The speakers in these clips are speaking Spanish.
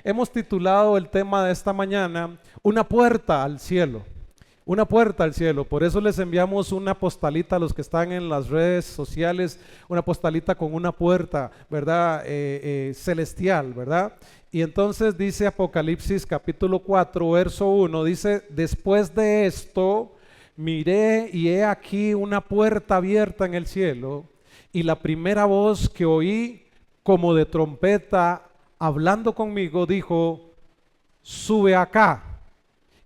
Hemos titulado el tema de esta mañana, Una puerta al cielo. Una puerta al cielo. Por eso les enviamos una postalita a los que están en las redes sociales, una postalita con una puerta, ¿verdad? Celestial, ¿verdad? Y entonces dice Apocalipsis capítulo 4, verso 1, dice, después de esto, miré y he aquí una puerta abierta en el cielo, y la primera voz que oí como de trompeta hablando conmigo dijo, sube acá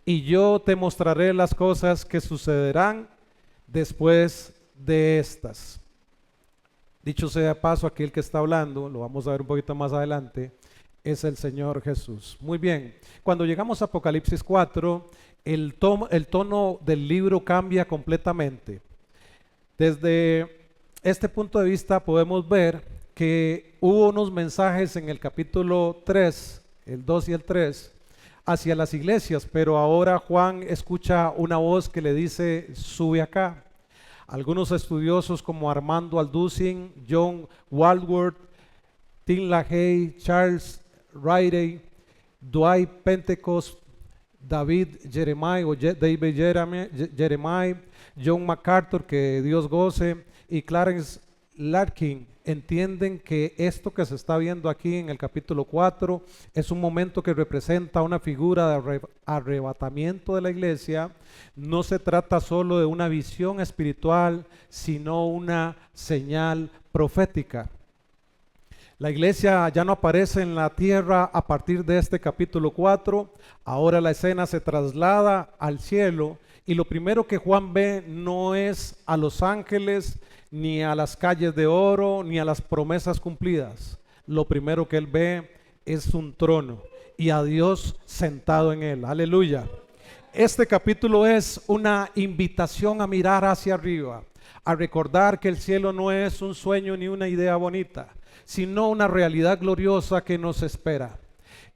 y yo te mostraré las cosas que sucederán después de estas. Dicho sea de paso, aquí el que está hablando, lo vamos a ver un poquito más adelante, es el Señor Jesús. Muy bien, cuando llegamos a Apocalipsis 4, el tono del libro cambia completamente. Desde este punto de vista podemos ver que hubo unos mensajes en el capítulo 3, el 2 y el 3, hacia las iglesias, pero ahora Juan escucha una voz que le dice, sube acá. Algunos estudiosos como Armando Alducin, John Waldworth, Tim LaHaye, Charles Riley, Dwight Pentecost, David Jeremiah, John MacArthur, que Dios goce, y Clarence Larkin entienden que esto que se está viendo aquí en el capítulo 4 es un momento que representa una figura de arrebatamiento de la iglesia. No se trata solo de una visión espiritual, sino una señal profética. La iglesia ya no aparece en la tierra a partir de este capítulo 4, ahora la escena se traslada al cielo y lo primero que Juan ve no es a los ángeles, ni a las calles de oro, ni a las promesas cumplidas. Lo primero que él ve es un trono y a Dios sentado en él. Aleluya. Este capítulo es una invitación a mirar hacia arriba, a recordar que el cielo no es un sueño ni una idea bonita, sino una realidad gloriosa que nos espera.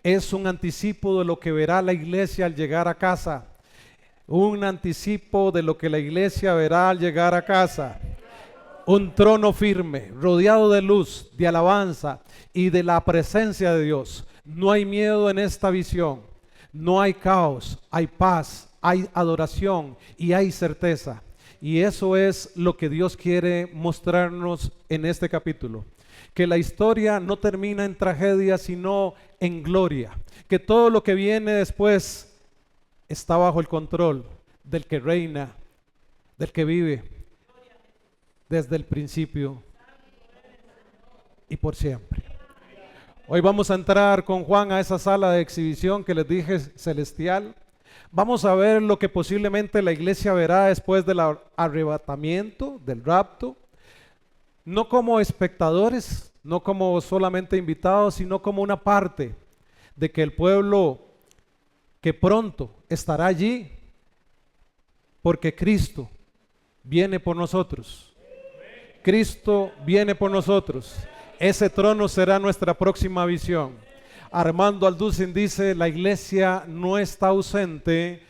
Es un anticipo de lo que verá la iglesia al llegar a casa. Un anticipo de lo que la iglesia verá al llegar a casa. Un trono firme, rodeado de luz, de alabanza y de la presencia de Dios. No hay miedo en esta visión, no hay caos, hay paz, hay adoración y hay certeza. Y eso es lo que Dios quiere mostrarnos en este capítulo. Que la historia no termina en tragedia, sino en gloria. Que todo lo que viene después está bajo el control del que reina, del que vive desde el principio y por siempre. Hoy vamos a entrar con Juan a esa sala de exhibición que les dije celestial. Vamos a ver lo que posiblemente la iglesia verá después del arrebatamiento, del rapto, no como espectadores, no como solamente invitados, sino como una parte de que el pueblo que pronto estará allí, porque Cristo viene por nosotros. Cristo viene por nosotros. Ese trono será nuestra próxima visión. Armando Alducin dice, la iglesia no está ausente,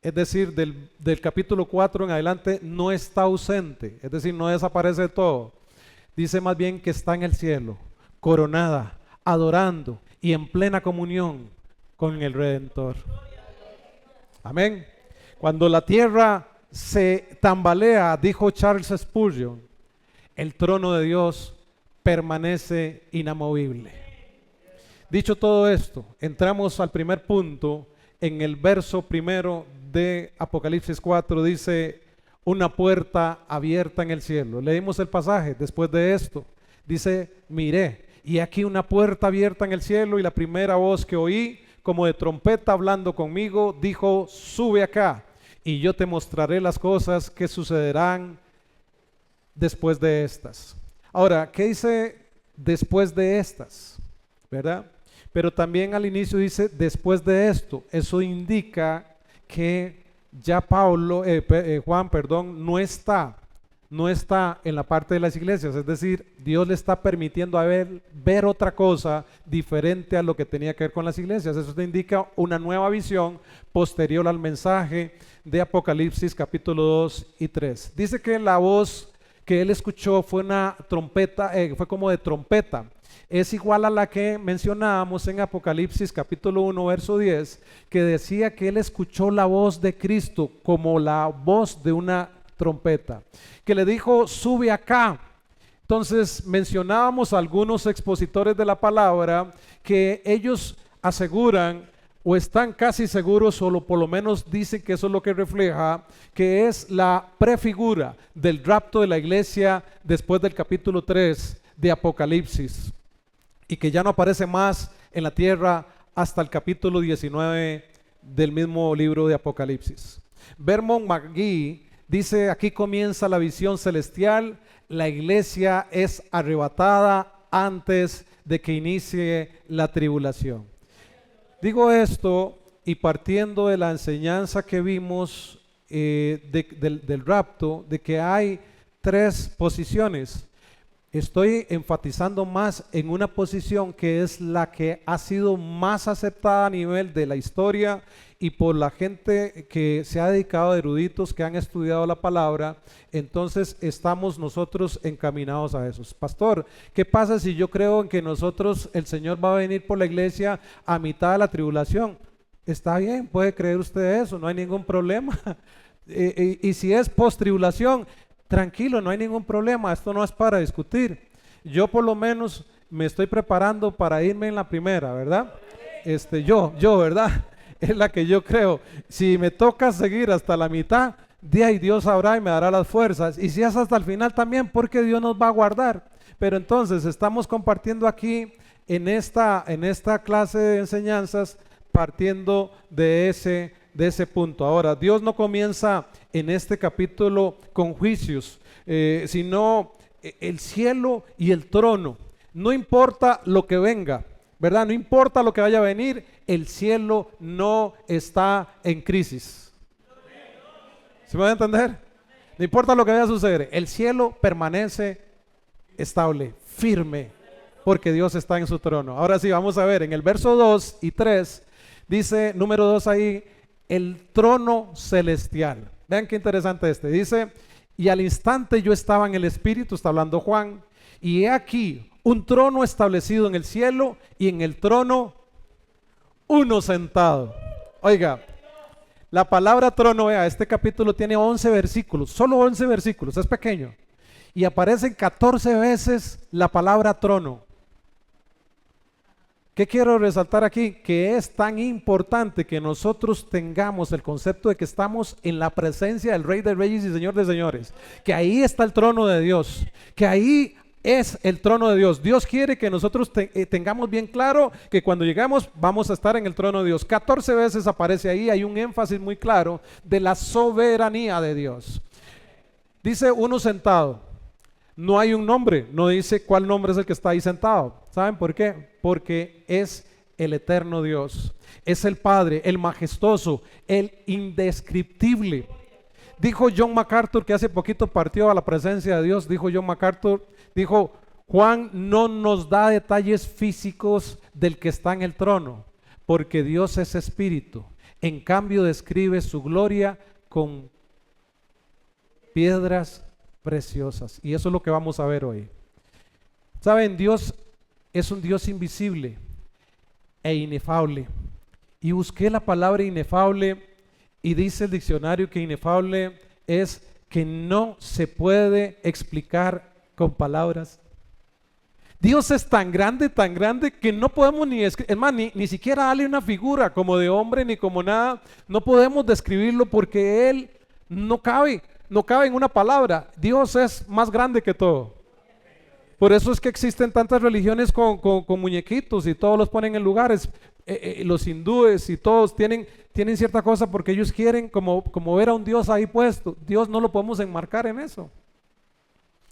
es decir, del capítulo 4 en adelante no está ausente, es decir, no desaparece todo. Dice más bien que está en el cielo, coronada, adorando y en plena comunión con el Redentor. Amén. Cuando la tierra se tambalea, dijo Charles Spurgeon, el trono de Dios permanece inamovible. Dicho todo esto, entramos al primer punto. En el verso primero de Apocalipsis 4 dice, una puerta abierta en el cielo. Leímos el pasaje. Después de esto dice, miré y aquí una puerta abierta en el cielo, y la primera voz que oí como de trompeta hablando conmigo dijo, sube acá y yo te mostraré las cosas que sucederán después de estas. Ahora, ¿qué dice después de estas? ¿Verdad? Pero también al inicio dice después de esto. Eso indica que ya Juan, no está en la parte de las iglesias. Es decir, Dios le está permitiendo ver otra cosa diferente a lo que tenía que ver con las iglesias. Eso te indica una nueva visión posterior al mensaje de Apocalipsis capítulo 2 y 3. Dice que la voz que él escuchó fue una trompeta, fue como de trompeta. es igual a la que mencionábamos en Apocalipsis capítulo 1 verso 10, que decía que él escuchó la voz de Cristo como la voz de una trompeta, que le dijo: sube acá. Entonces mencionábamos a algunos expositores de la palabra que ellos aseguran o están casi seguros, o por lo menos dicen que eso es lo que refleja, que es la prefigura del rapto de la iglesia después del capítulo 3 de Apocalipsis, y que ya no aparece más en la tierra hasta el capítulo 19 del mismo libro de Apocalipsis. Vermont McGee dice: aquí comienza la visión celestial, la iglesia es arrebatada antes de que inicie la tribulación. Digo esto y partiendo de la enseñanza que vimos del rapto, de que hay tres posiciones. Estoy enfatizando más en una posición que es la que ha sido más aceptada a nivel de la historia y por la gente que se ha dedicado, a eruditos que han estudiado la palabra. Entonces estamos nosotros encaminados a eso. Pastor, ¿qué pasa si yo creo en que nosotros, el Señor va a venir por la iglesia a mitad de la tribulación? Está bien, puede creer usted eso, no hay ningún problema. Y si es post tribulación, tranquilo, no hay ningún problema, esto no es para discutir. Yo por lo menos me estoy preparando para irme en la primera, ¿verdad? Yo, ¿verdad? Es la que yo creo. Si me toca seguir hasta la mitad, de ahí Dios sabrá y me dará las fuerzas. Y si es hasta el final también, porque Dios nos va a guardar. Pero entonces estamos compartiendo aquí en esta clase de enseñanzas, partiendo de ese punto. Ahora, Dios no comienza en este capítulo con juicios, sino el cielo y el trono. No importa lo que venga, ¿verdad? No importa lo que vaya a venir, el cielo no está en crisis. ¿Se me va a entender? No importa lo que vaya a suceder, el cielo permanece estable, firme, porque Dios está en su trono. Ahora sí, vamos a ver, en el verso 2 y 3, dice, número 2 ahí, el trono celestial. Vean qué interesante dice: y al instante yo estaba en el espíritu, está hablando Juan, y he aquí un trono establecido en el cielo, y en el trono uno sentado. Oiga, la palabra trono, vea, este capítulo tiene 11 versículos, solo 11 versículos, es pequeño, y aparecen 14 veces la palabra trono. ¿Qué quiero resaltar aquí? Que es tan importante que nosotros tengamos el concepto de que estamos en la presencia del Rey de Reyes y Señor de Señores, que ahí está el trono de Dios, que ahí es el trono de Dios. Dios quiere que nosotros tengamos bien claro que cuando llegamos vamos a estar en el trono de Dios. 14 veces aparece ahí, hay un énfasis muy claro de la soberanía de Dios. Dice uno sentado. No hay un nombre, no dice cuál nombre es el que está ahí sentado. ¿Saben por qué? Porque es el eterno Dios, es el Padre, el majestuoso, el indescriptible. Dijo John MacArthur, que hace poquito partió a la presencia de Dios, dijo John MacArthur, dijo: Juan no nos da detalles físicos del que está en el trono, porque Dios es espíritu. En cambio describe su gloria con piedras preciosas, y eso es lo que vamos a ver hoy. Saben, Dios es un Dios invisible e inefable, y busqué la palabra inefable y dice el diccionario que inefable es que no se puede explicar con palabras. Dios es tan grande que no podemos ni siquiera darle una figura como de hombre ni como nada, no podemos describirlo porque Él no cabe en una palabra. Dios es más grande que todo. Por eso es que existen tantas religiones con muñequitos y todos los ponen en lugares. Los hindúes y todos tienen cierta cosa porque ellos quieren como ver a un Dios ahí puesto. Dios no lo podemos enmarcar en eso.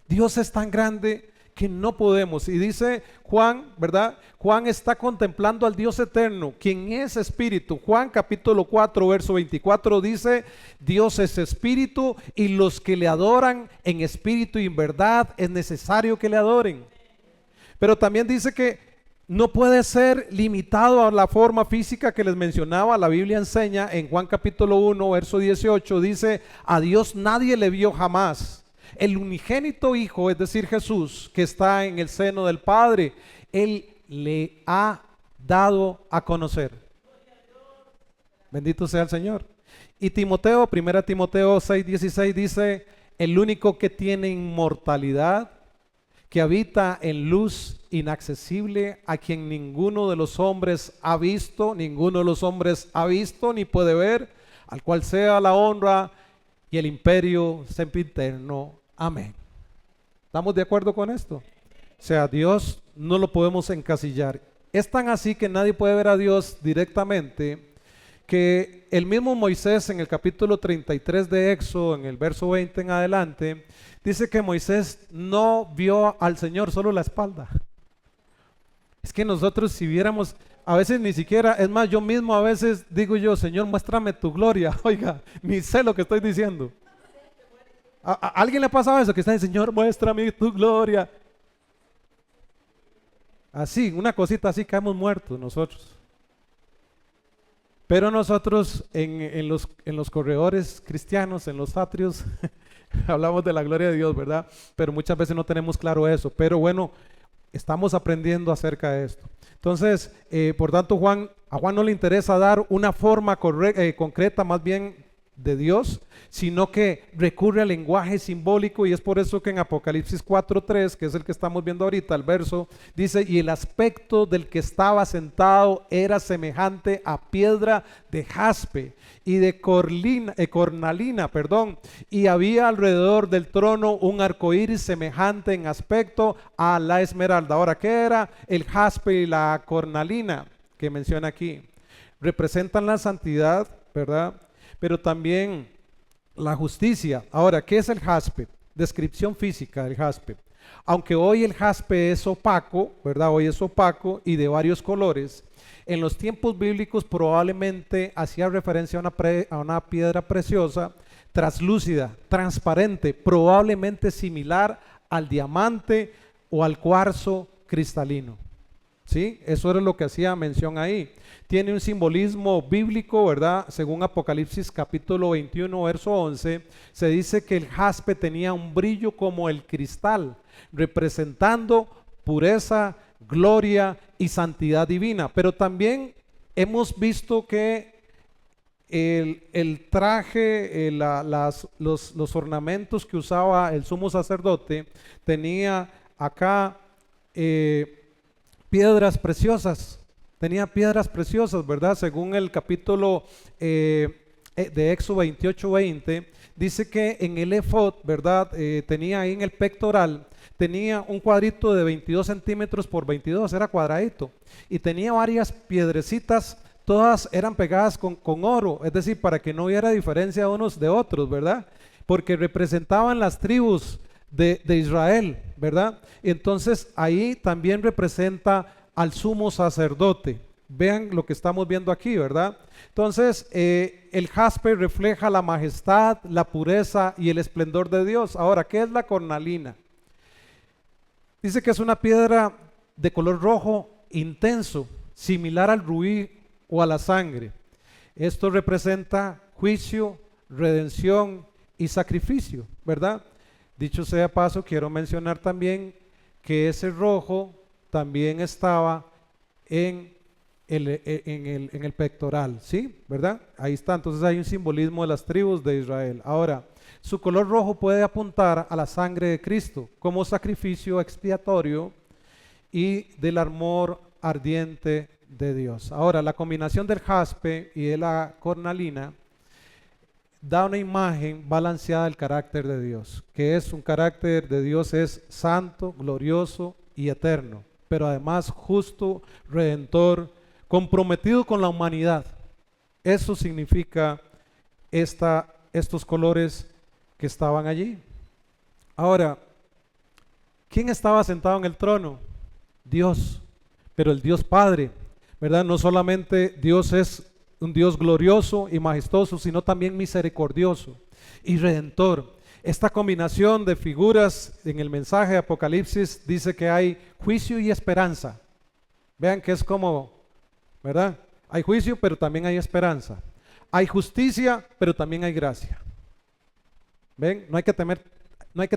Dios es tan grande que no podemos. Y dice Juan, ¿verdad? Juan está contemplando al Dios eterno, quien es espíritu. Juan capítulo 4, verso 24 dice: Dios es espíritu y los que le adoran en espíritu y en verdad es necesario que le adoren. Pero también dice que no puede ser limitado a la forma física que les mencionaba. La Biblia enseña en Juan capítulo 1, verso 18, dice: a Dios nadie le vio jamás. El unigénito Hijo, es decir, Jesús, que está en el seno del Padre, Él le ha dado a conocer. Bendito sea el Señor. Y Timoteo, 1 Timoteo 6:16 dice, el único que tiene inmortalidad, que habita en luz inaccesible, a quien ninguno de los hombres ha visto, ninguno de los hombres ha visto ni puede ver, al cual sea la honra y el imperio sempiterno. Amén. ¿Estamos de acuerdo con esto? O sea, Dios no lo podemos encasillar. Es tan así que nadie puede ver a Dios directamente, que el mismo Moisés en el capítulo 33 de Éxodo, en el verso 20 en adelante, dice que Moisés no vio al Señor, solo la espalda. Es que nosotros si viéramos, a veces ni siquiera, es más, yo mismo a veces digo yo, Señor, muéstrame tu gloria. Oiga, ni sé lo que estoy diciendo. ¿A alguien le ha pasado eso? Que está diciendo, Señor, muéstrame tu gloria. Así, una cosita así, caemos muertos nosotros. Pero nosotros en los corredores cristianos, en los atrios, hablamos de la gloria de Dios, ¿verdad? Pero muchas veces no tenemos claro eso. Pero bueno, estamos aprendiendo acerca de esto. Entonces, por tanto, a Juan no le interesa dar una forma concreta, más bien de Dios, sino que recurre al lenguaje simbólico, y es por eso que en Apocalipsis 4:3, que es el que estamos viendo ahorita, el verso, dice, y el aspecto del que estaba sentado era semejante a piedra de jaspe y de cornalina, y había alrededor del trono un arco iris semejante en aspecto a la esmeralda. Ahora, ¿qué era el jaspe y la cornalina que menciona aquí? Representan la santidad, ¿verdad? Pero también la justicia. Ahora, ¿qué es el jaspe? Descripción física del jaspe. Aunque hoy el jaspe es opaco, ¿verdad? Hoy es opaco y de varios colores. En los tiempos bíblicos probablemente hacía referencia a una piedra preciosa, translúcida, transparente, probablemente similar al diamante o al cuarzo cristalino. ¿Sí? Eso era lo que hacía mención ahí. Tiene un simbolismo bíblico, ¿verdad? Según Apocalipsis capítulo 21, verso 11, se dice que el jaspe tenía un brillo como el cristal, representando pureza, gloria y santidad divina. Pero también hemos visto que el traje, los ornamentos que usaba el sumo sacerdote, tenía acá piedras preciosas, tenía piedras preciosas, ¿verdad? Según el capítulo de Éxodo 28:20, dice que en el efod, ¿verdad? Tenía ahí en el pectoral, tenía un cuadrito de 22 centímetros por 22, era cuadradito, y tenía varias piedrecitas, todas eran pegadas con oro, es decir, para que no hubiera diferencia unos de otros, ¿verdad? Porque representaban las tribus de Israel, ¿verdad? Entonces ahí también representa al sumo sacerdote. Vean lo que estamos viendo aquí, ¿verdad? Entonces el jaspe refleja la majestad, la pureza y el esplendor de Dios. Ahora, ¿qué es la cornalina? Dice que es una piedra de color rojo intenso, similar al rubí o a la sangre. Esto representa juicio, redención y sacrificio, ¿verdad? Dicho sea paso, quiero mencionar también que ese rojo también estaba en el pectoral, ¿sí? ¿Verdad? Ahí está, entonces hay un simbolismo de las tribus de Israel. Ahora, su color rojo puede apuntar a la sangre de Cristo como sacrificio expiatorio y del amor ardiente de Dios. Ahora, la combinación del jaspe y de la cornalina da una imagen balanceada del carácter de Dios, que es un carácter de Dios, es santo, glorioso y eterno, pero además justo, redentor, comprometido con la humanidad. Eso significa estos colores que estaban allí. Ahora, ¿quién estaba sentado en el trono? Dios, pero el Dios Padre, ¿verdad? No solamente Dios es un Dios glorioso y majestuoso, sino también misericordioso y redentor. Esta combinación de figuras en el mensaje de Apocalipsis dice que hay juicio y esperanza. Vean que es como, ¿verdad? Hay juicio, pero también hay esperanza. Hay justicia, pero también hay gracia. ¿Ven? No hay que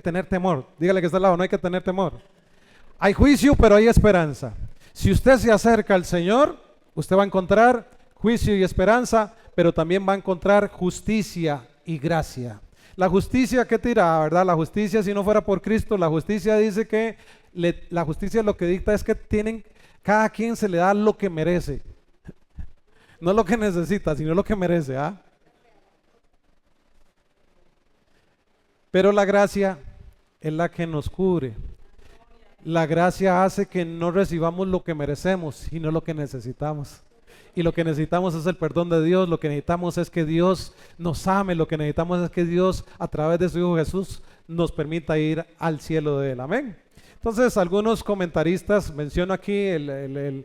tener temor. Dígale que está al lado, no hay que tener temor. Hay juicio, pero hay esperanza. Si usted se acerca al Señor, usted va a encontrar juicio y esperanza, pero también va a encontrar justicia y gracia. La justicia, ¿qué tira, verdad? La justicia, si no fuera por Cristo, la justicia dice que la justicia lo que dicta es que cada quien se le da lo que merece. No lo que necesita, sino lo que merece, ¿ah? Pero la gracia es la que nos cubre. La gracia hace que no recibamos lo que merecemos, sino lo que necesitamos. Y lo que necesitamos es el perdón de Dios, lo que necesitamos es que Dios nos ame, lo que necesitamos es que Dios a través de su Hijo Jesús nos permita ir al cielo de Él. Amén. Entonces, algunos comentaristas, menciono aquí el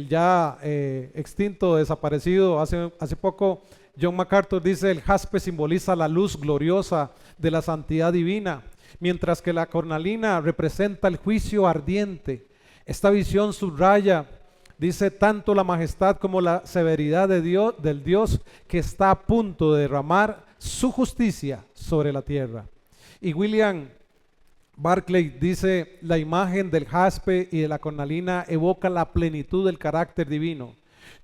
ya extinto, desaparecido hace poco, John MacArthur dice: el jaspe simboliza la luz gloriosa de la santidad divina, mientras que la cornalina representa el juicio ardiente. Esta visión subraya, dice, tanto la majestad como la severidad de Dios, del Dios que está a punto de derramar su justicia sobre la tierra. Y William Barclay dice: la imagen del jaspe y de la cornalina evoca la plenitud del carácter divino.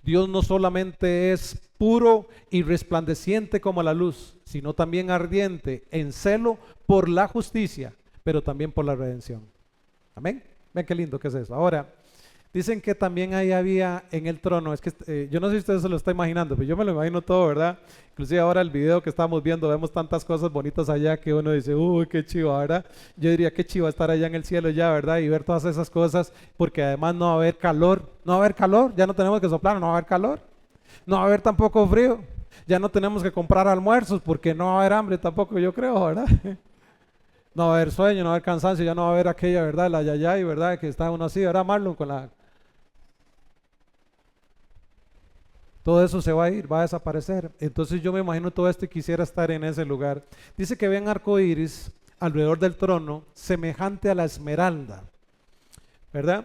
Dios no solamente es puro y resplandeciente como la luz, sino también ardiente en celo por la justicia, pero también por la redención. Amén. Ven qué lindo que es eso. Ahora, dicen que también ahí había en el trono, es que yo no sé si usted se lo está imaginando, pero yo me lo imagino todo, ¿verdad? Inclusive ahora el video que estamos viendo, vemos tantas cosas bonitas allá que uno dice: uy, qué chiva, ¿verdad? Yo diría, qué chiva estar allá en el cielo ya, ¿verdad? Y ver todas esas cosas, porque además no va a haber calor, ya no tenemos que soplar, no va a haber calor, no va a haber tampoco frío, ya no tenemos que comprar almuerzos, porque no va a haber hambre tampoco, yo creo, ¿verdad? No va a haber sueño, no va a haber cansancio, ya no va a haber aquella, ¿verdad? La yayay, ¿verdad? Que está uno así, ¿verdad, Marlon? Todo eso se va a ir, va a desaparecer. Entonces yo me imagino todo esto y quisiera estar en ese lugar. Dice que ven arco iris alrededor del trono, semejante a la esmeralda, ¿verdad?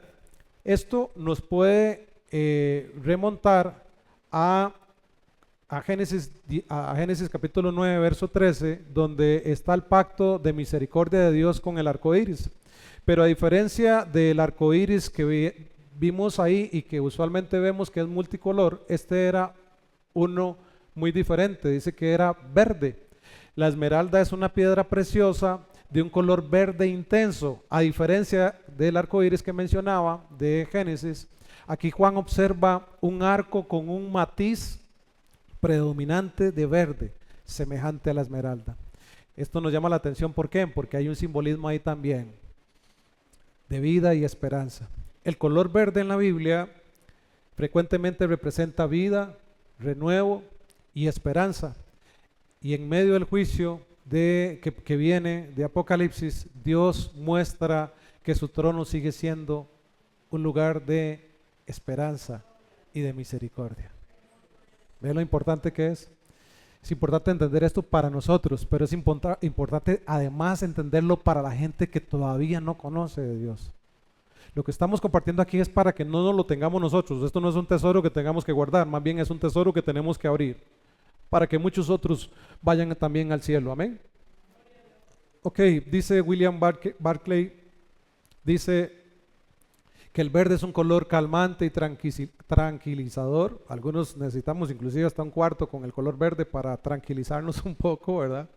Esto nos puede remontar a Génesis capítulo 9, verso 13, donde está el pacto de misericordia de Dios con el arco iris. Pero a diferencia del arco iris que vimos ahí y que usualmente vemos que es multicolor, este era uno muy diferente. Dice que era verde. La esmeralda es una piedra preciosa de un color verde intenso, a diferencia del arco iris que mencionaba de Génesis. Aquí Juan observa un arco con un matiz predominante de verde, semejante a la esmeralda. Esto nos llama la atención, ¿por qué? Porque hay un simbolismo ahí también de vida y esperanza. El color verde en la Biblia frecuentemente representa vida, renuevo y esperanza. Y en medio del juicio que viene de Apocalipsis, Dios muestra que su trono sigue siendo un lugar de esperanza y de misericordia. ¿Ve lo importante que es? Es importante entender esto para nosotros, pero es importante además entenderlo para la gente que todavía no conoce de Dios. Lo que estamos compartiendo aquí es para que no nos lo tengamos nosotros. Esto no es un tesoro que tengamos que guardar, más bien es un tesoro que tenemos que abrir para que muchos otros vayan también al cielo. Amén. Ok, dice William Barclay, dice que el verde es un color calmante y tranquilizador. Algunos necesitamos inclusive hasta un cuarto con el color verde para tranquilizarnos un poco, ¿verdad?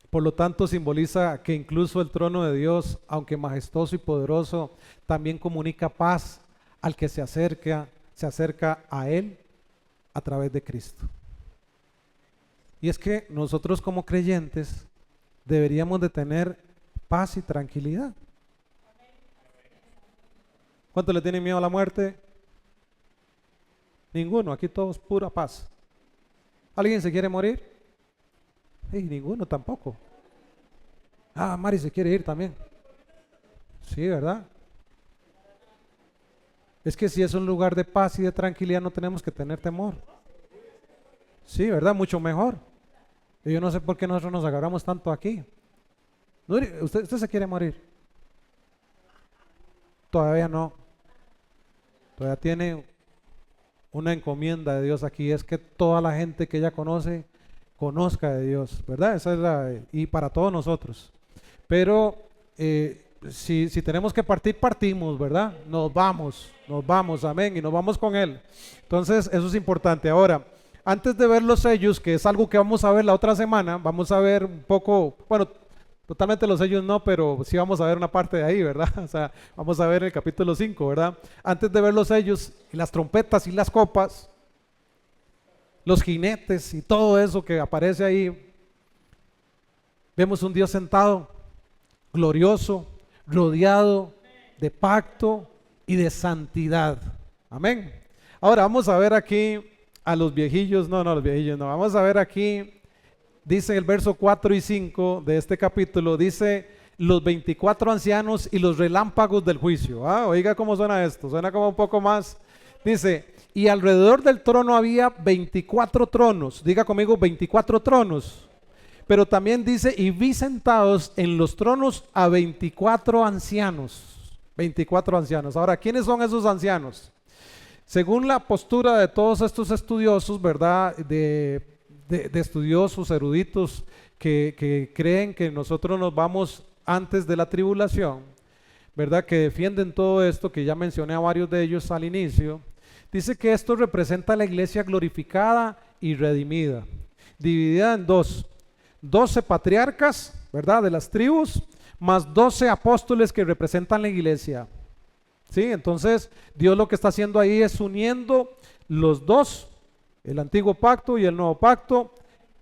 Por lo tanto, simboliza que incluso el trono de Dios, aunque majestuoso y poderoso, también comunica paz al que se acerca a Él a través de Cristo. Y es que nosotros como creyentes deberíamos de tener paz y tranquilidad. ¿Cuántos le tienen miedo a la muerte? Ninguno, aquí todos pura paz. ¿Alguien se quiere morir? Ninguno tampoco. Mari se quiere ir también. Sí, ¿verdad? Es que si es un lugar de paz y de tranquilidad no tenemos que tener temor. Sí, ¿verdad? Mucho mejor. Y yo no sé por qué nosotros nos agarramos tanto aquí. ¿Usted se quiere morir? Todavía no. Todavía tiene una encomienda de Dios aquí, es que toda la gente que ella conoce, conozca de Dios, ¿verdad? Esa es y para todos nosotros. Pero si tenemos que partir, partimos, ¿verdad? Nos vamos, amén, y nos vamos con Él. Entonces, eso es importante. Ahora, antes de ver los sellos, que es algo que vamos a ver la otra semana, vamos a ver un poco, bueno, totalmente los sellos no, pero sí vamos a ver una parte de ahí, ¿verdad? O sea, vamos a ver el capítulo 5, ¿verdad? Antes de ver los sellos y las trompetas y las copas, los jinetes y todo eso que aparece ahí, vemos un Dios sentado, glorioso, rodeado de pacto y de santidad. Amén. Ahora vamos a ver aquí a los viejillos, no, los viejillos no, vamos a ver aquí, dice el verso 4 y 5 de este capítulo, dice los 24 ancianos y los relámpagos del juicio. Oiga cómo suena esto, suena como un poco más, dice, y alrededor del trono había 24 tronos, diga conmigo 24 tronos. Pero también dice, y vi sentados en los tronos a 24 ancianos. 24 ancianos. Ahora, ¿quiénes son esos ancianos? Según la postura de todos estos estudiosos, ¿verdad? De estudiosos, eruditos, que creen que nosotros nos vamos antes de la tribulación, ¿verdad? Que defienden todo esto, que ya mencioné a varios de ellos al inicio. Dice que esto representa a la iglesia glorificada y redimida, dividida en dos. 12 patriarcas, ¿verdad? De las tribus, más 12 apóstoles que representan la iglesia. ¿Sí? Entonces, Dios lo que está haciendo ahí es uniendo los dos, el antiguo pacto y el nuevo pacto,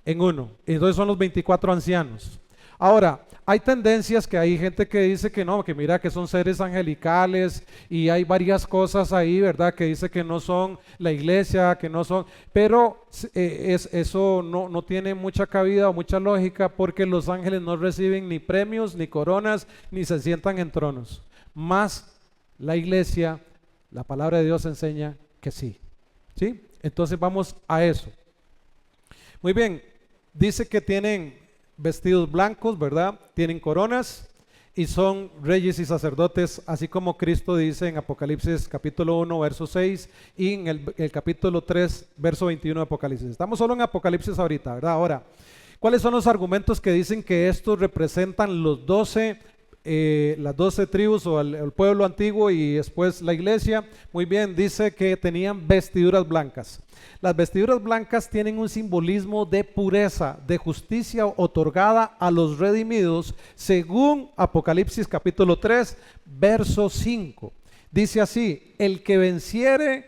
en uno. Entonces son los 24 ancianos. Ahora, hay tendencias que hay gente que dice que no, que mira que son seres angelicales y hay varias cosas ahí, ¿verdad? Que dice que no son la iglesia, que no son, pero eso no tiene mucha cabida o mucha lógica porque los ángeles no reciben ni premios, ni coronas, ni se sientan en tronos. Más la iglesia, la palabra de Dios enseña que sí. ¿Sí? Entonces vamos a eso. Muy bien, dice que tienen vestidos blancos, ¿verdad? Tienen coronas y son reyes y sacerdotes, así como Cristo dice en Apocalipsis capítulo 1, verso 6 y en el capítulo 3, verso 21 de Apocalipsis. Estamos solo en Apocalipsis ahorita, ¿verdad? Ahora, ¿cuáles son los argumentos que dicen que estos representan los 12 las 12 tribus o el pueblo antiguo y después la iglesia? Muy bien, dice que tenían vestiduras blancas. Las vestiduras blancas tienen un simbolismo de pureza, de justicia otorgada a los redimidos, según Apocalipsis capítulo 3, verso 5. Dice así: el que venciere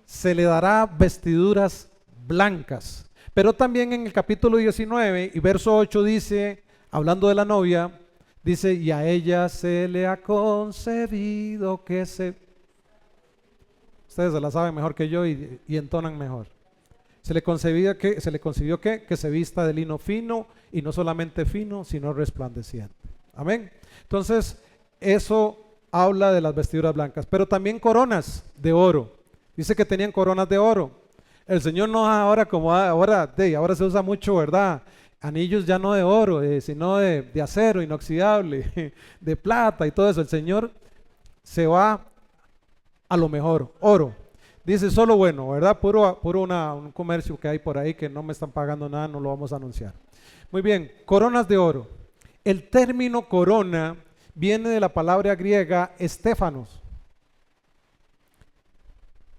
se le dará vestiduras blancas. Pero también en el capítulo 19 y verso 8 dice, hablando de la novia, dice, y a ella se le ha concedido que se... Ustedes se la saben mejor que yo y entonan mejor. Se le concibió que se vista de lino fino, y no solamente fino, sino resplandeciente. Amén. Entonces, eso habla de las vestiduras blancas, pero también coronas de oro. Dice que tenían coronas de oro. El Señor no ahora como ahora se usa mucho, ¿verdad? Anillos ya no de oro, sino de acero inoxidable, de plata y todo eso. El Señor se va a lo mejor, oro. Dice solo bueno, ¿verdad? Puro un comercio que hay por ahí que no me están pagando nada, no lo vamos a anunciar. Muy bien, coronas de oro. El término corona viene de la palabra griega estéfanos.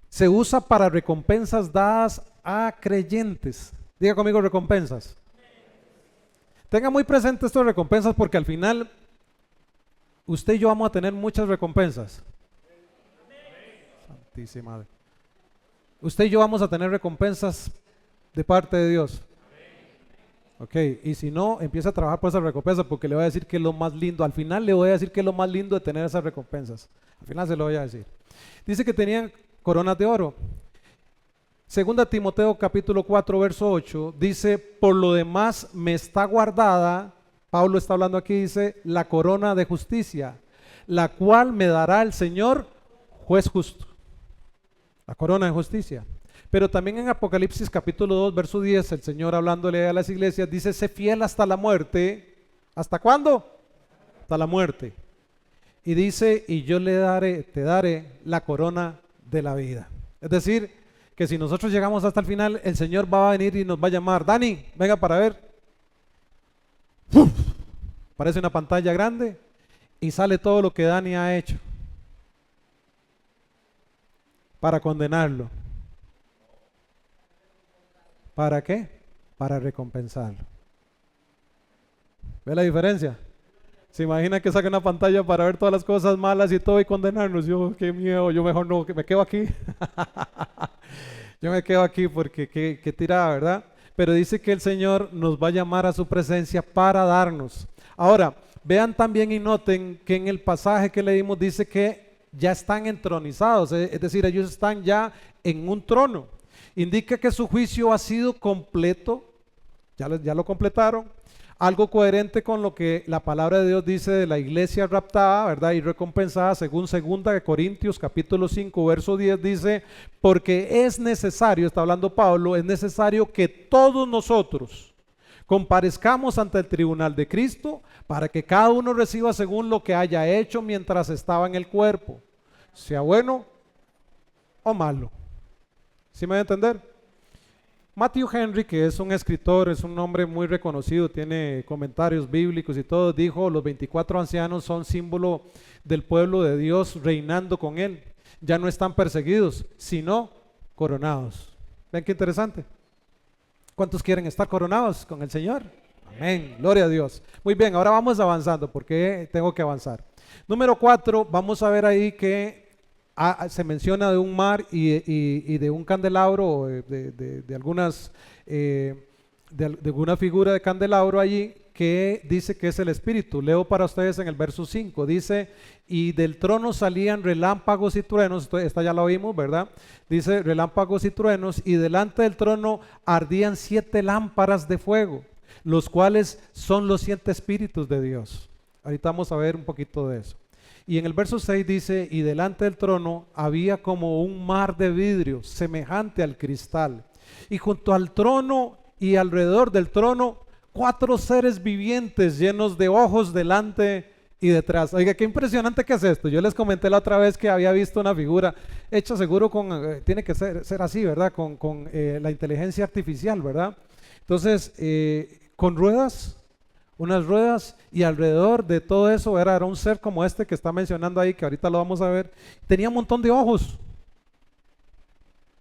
Se usa para recompensas dadas a creyentes. Diga conmigo recompensas. Tenga muy presente estas recompensas porque al final usted y yo vamos a tener muchas recompensas. Santísima Madre. Usted y yo vamos a tener recompensas de parte de Dios. Ok, y si no, empieza a trabajar por esas recompensas porque le voy a decir que es lo más lindo. Al final le voy a decir que es lo más lindo de tener esas recompensas. Al final se lo voy a decir. Dice que tenían coronas de oro. Segunda Timoteo capítulo 4 verso 8 dice, por lo demás me está guardada, Pablo está hablando aquí, dice, la corona de justicia, la cual me dará el Señor juez justo. La corona de justicia. Pero también en Apocalipsis capítulo 2 verso 10, el Señor hablándole a las iglesias dice, sé fiel hasta la muerte. ¿Hasta cuándo? Hasta la muerte. Y dice, y yo te daré la corona de la vida. Es decir, que si nosotros llegamos hasta el final, el Señor va a venir y nos va a llamar, Dani, venga para ver. ¡Uf! Parece una pantalla grande y sale todo lo que Dani ha hecho para condenarlo. ¿Para qué? Para recompensarlo. ¿Ve la diferencia? ¿Se imagina que saque una pantalla para ver todas las cosas malas y todo y condenarnos? Yo, qué miedo, yo mejor no, que me quedo aquí. Yo me quedo aquí porque qué tirada, ¿verdad? Pero dice que el Señor nos va a llamar a su presencia para darnos. Ahora, vean también y noten que en el pasaje que leímos dice que ya están entronizados, es decir, ellos están ya en un trono. Indica que su juicio ha sido completo, ya lo completaron, algo coherente con lo que la palabra de Dios dice de la iglesia raptada, ¿verdad? Y recompensada, según 2 Corintios capítulo 5, verso 10, dice, porque es necesario, está hablando Pablo, es necesario que todos nosotros comparezcamos ante el tribunal de Cristo para que cada uno reciba según lo que haya hecho mientras estaba en el cuerpo, sea bueno o malo. ¿Sí me voy a entender? Matthew Henry, que es un escritor, es un hombre muy reconocido, tiene comentarios bíblicos y todo, dijo, los 24 ancianos son símbolo del pueblo de Dios reinando con él. Ya no están perseguidos, sino coronados. ¿Ven qué interesante? ¿Cuántos quieren estar coronados con el Señor? Amén, gloria a Dios. Muy bien, ahora vamos avanzando porque tengo que avanzar. Número 4, vamos a ver ahí que se menciona de un mar y de un candelabro, de algunas, de alguna figura de candelabro allí que dice que es el Espíritu. Leo para ustedes en el verso 5, dice, y del trono salían relámpagos y truenos, esta ya la oímos, ¿verdad? Dice relámpagos y truenos, y delante del trono ardían 7 lámparas de fuego, los cuales son los 7 espíritus de Dios. Ahorita vamos a ver un poquito de eso. Y en el verso 6 dice, y delante del trono había como un mar de vidrio semejante al cristal. Y junto al trono y alrededor del trono, 4 seres vivientes llenos de ojos delante y detrás. Oiga, qué impresionante que es esto. Yo les comenté la otra vez que había visto una figura hecha seguro con, tiene que ser así, ¿verdad? Con la inteligencia artificial, ¿verdad? Entonces, con ruedas, unas ruedas, y alrededor de todo eso era un ser como este que está mencionando ahí, que ahorita lo vamos a ver. Tenía un montón de ojos.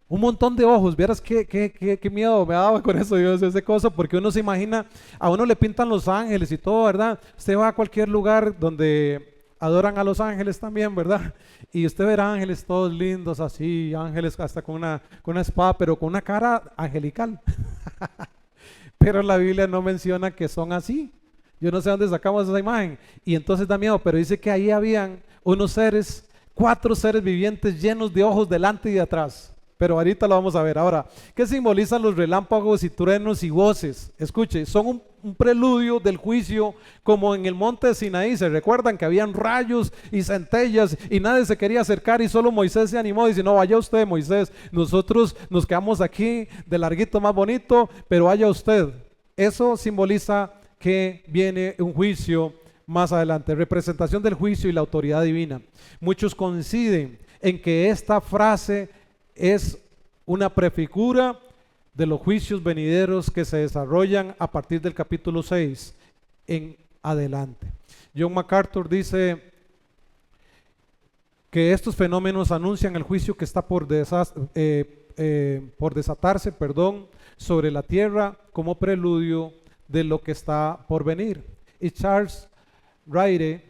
Un montón de ojos. Vieras qué miedo me daba con eso, Dios, ese cosa, porque uno se imagina, a uno le pintan los ángeles y todo, ¿verdad? Usted va a cualquier lugar donde adoran a los ángeles también, ¿verdad? Y usted verá ángeles todos lindos así, ángeles hasta con una espada, pero con una cara angelical. Pero la Biblia no menciona que son así. Yo no sé dónde sacamos esa imagen. Y entonces da miedo, pero dice que ahí habían unos seres, 4 seres vivientes llenos de ojos delante y de atrás. Pero ahorita lo vamos a ver. Ahora, ¿qué simbolizan los relámpagos y truenos y voces? Escuche, son un preludio del juicio, como en el monte de Sinaí. ¿Se recuerdan que habían rayos y centellas y nadie se quería acercar y solo Moisés se animó y dice, no, vaya usted, Moisés, nosotros nos quedamos aquí de larguito más bonito, pero vaya usted? Eso simboliza que viene un juicio más adelante, representación del juicio y la autoridad divina. Muchos coinciden en que esta frase es una prefigura de los juicios venideros que se desarrollan a partir del capítulo 6 en adelante. John MacArthur dice que estos fenómenos anuncian el juicio que está por desatarse, sobre la tierra como preludio de lo que está por venir. Y Charles Ryrie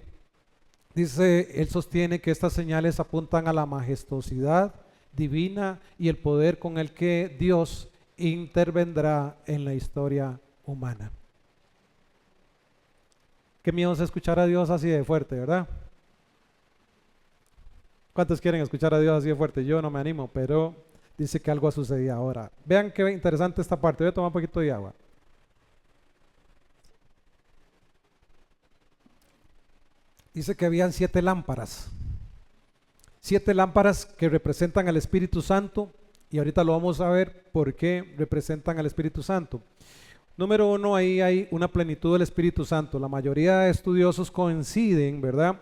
dice, él sostiene que estas señales apuntan a la majestuosidad divina y el poder con el que Dios intervendrá en la historia humana. Qué miedo es escuchar a Dios así de fuerte, ¿verdad? ¿Cuántos quieren escuchar a Dios así de fuerte? Yo no me animo, pero dice que algo ha sucedido ahora. Vean qué interesante esta parte. Voy a tomar un poquito de agua. Dice que habían 7 lámparas. 7 lámparas que representan al Espíritu Santo, y ahorita lo vamos a ver por qué representan al Espíritu Santo. Número 1, ahí hay una plenitud del Espíritu Santo. La mayoría de estudiosos coinciden, ¿verdad?,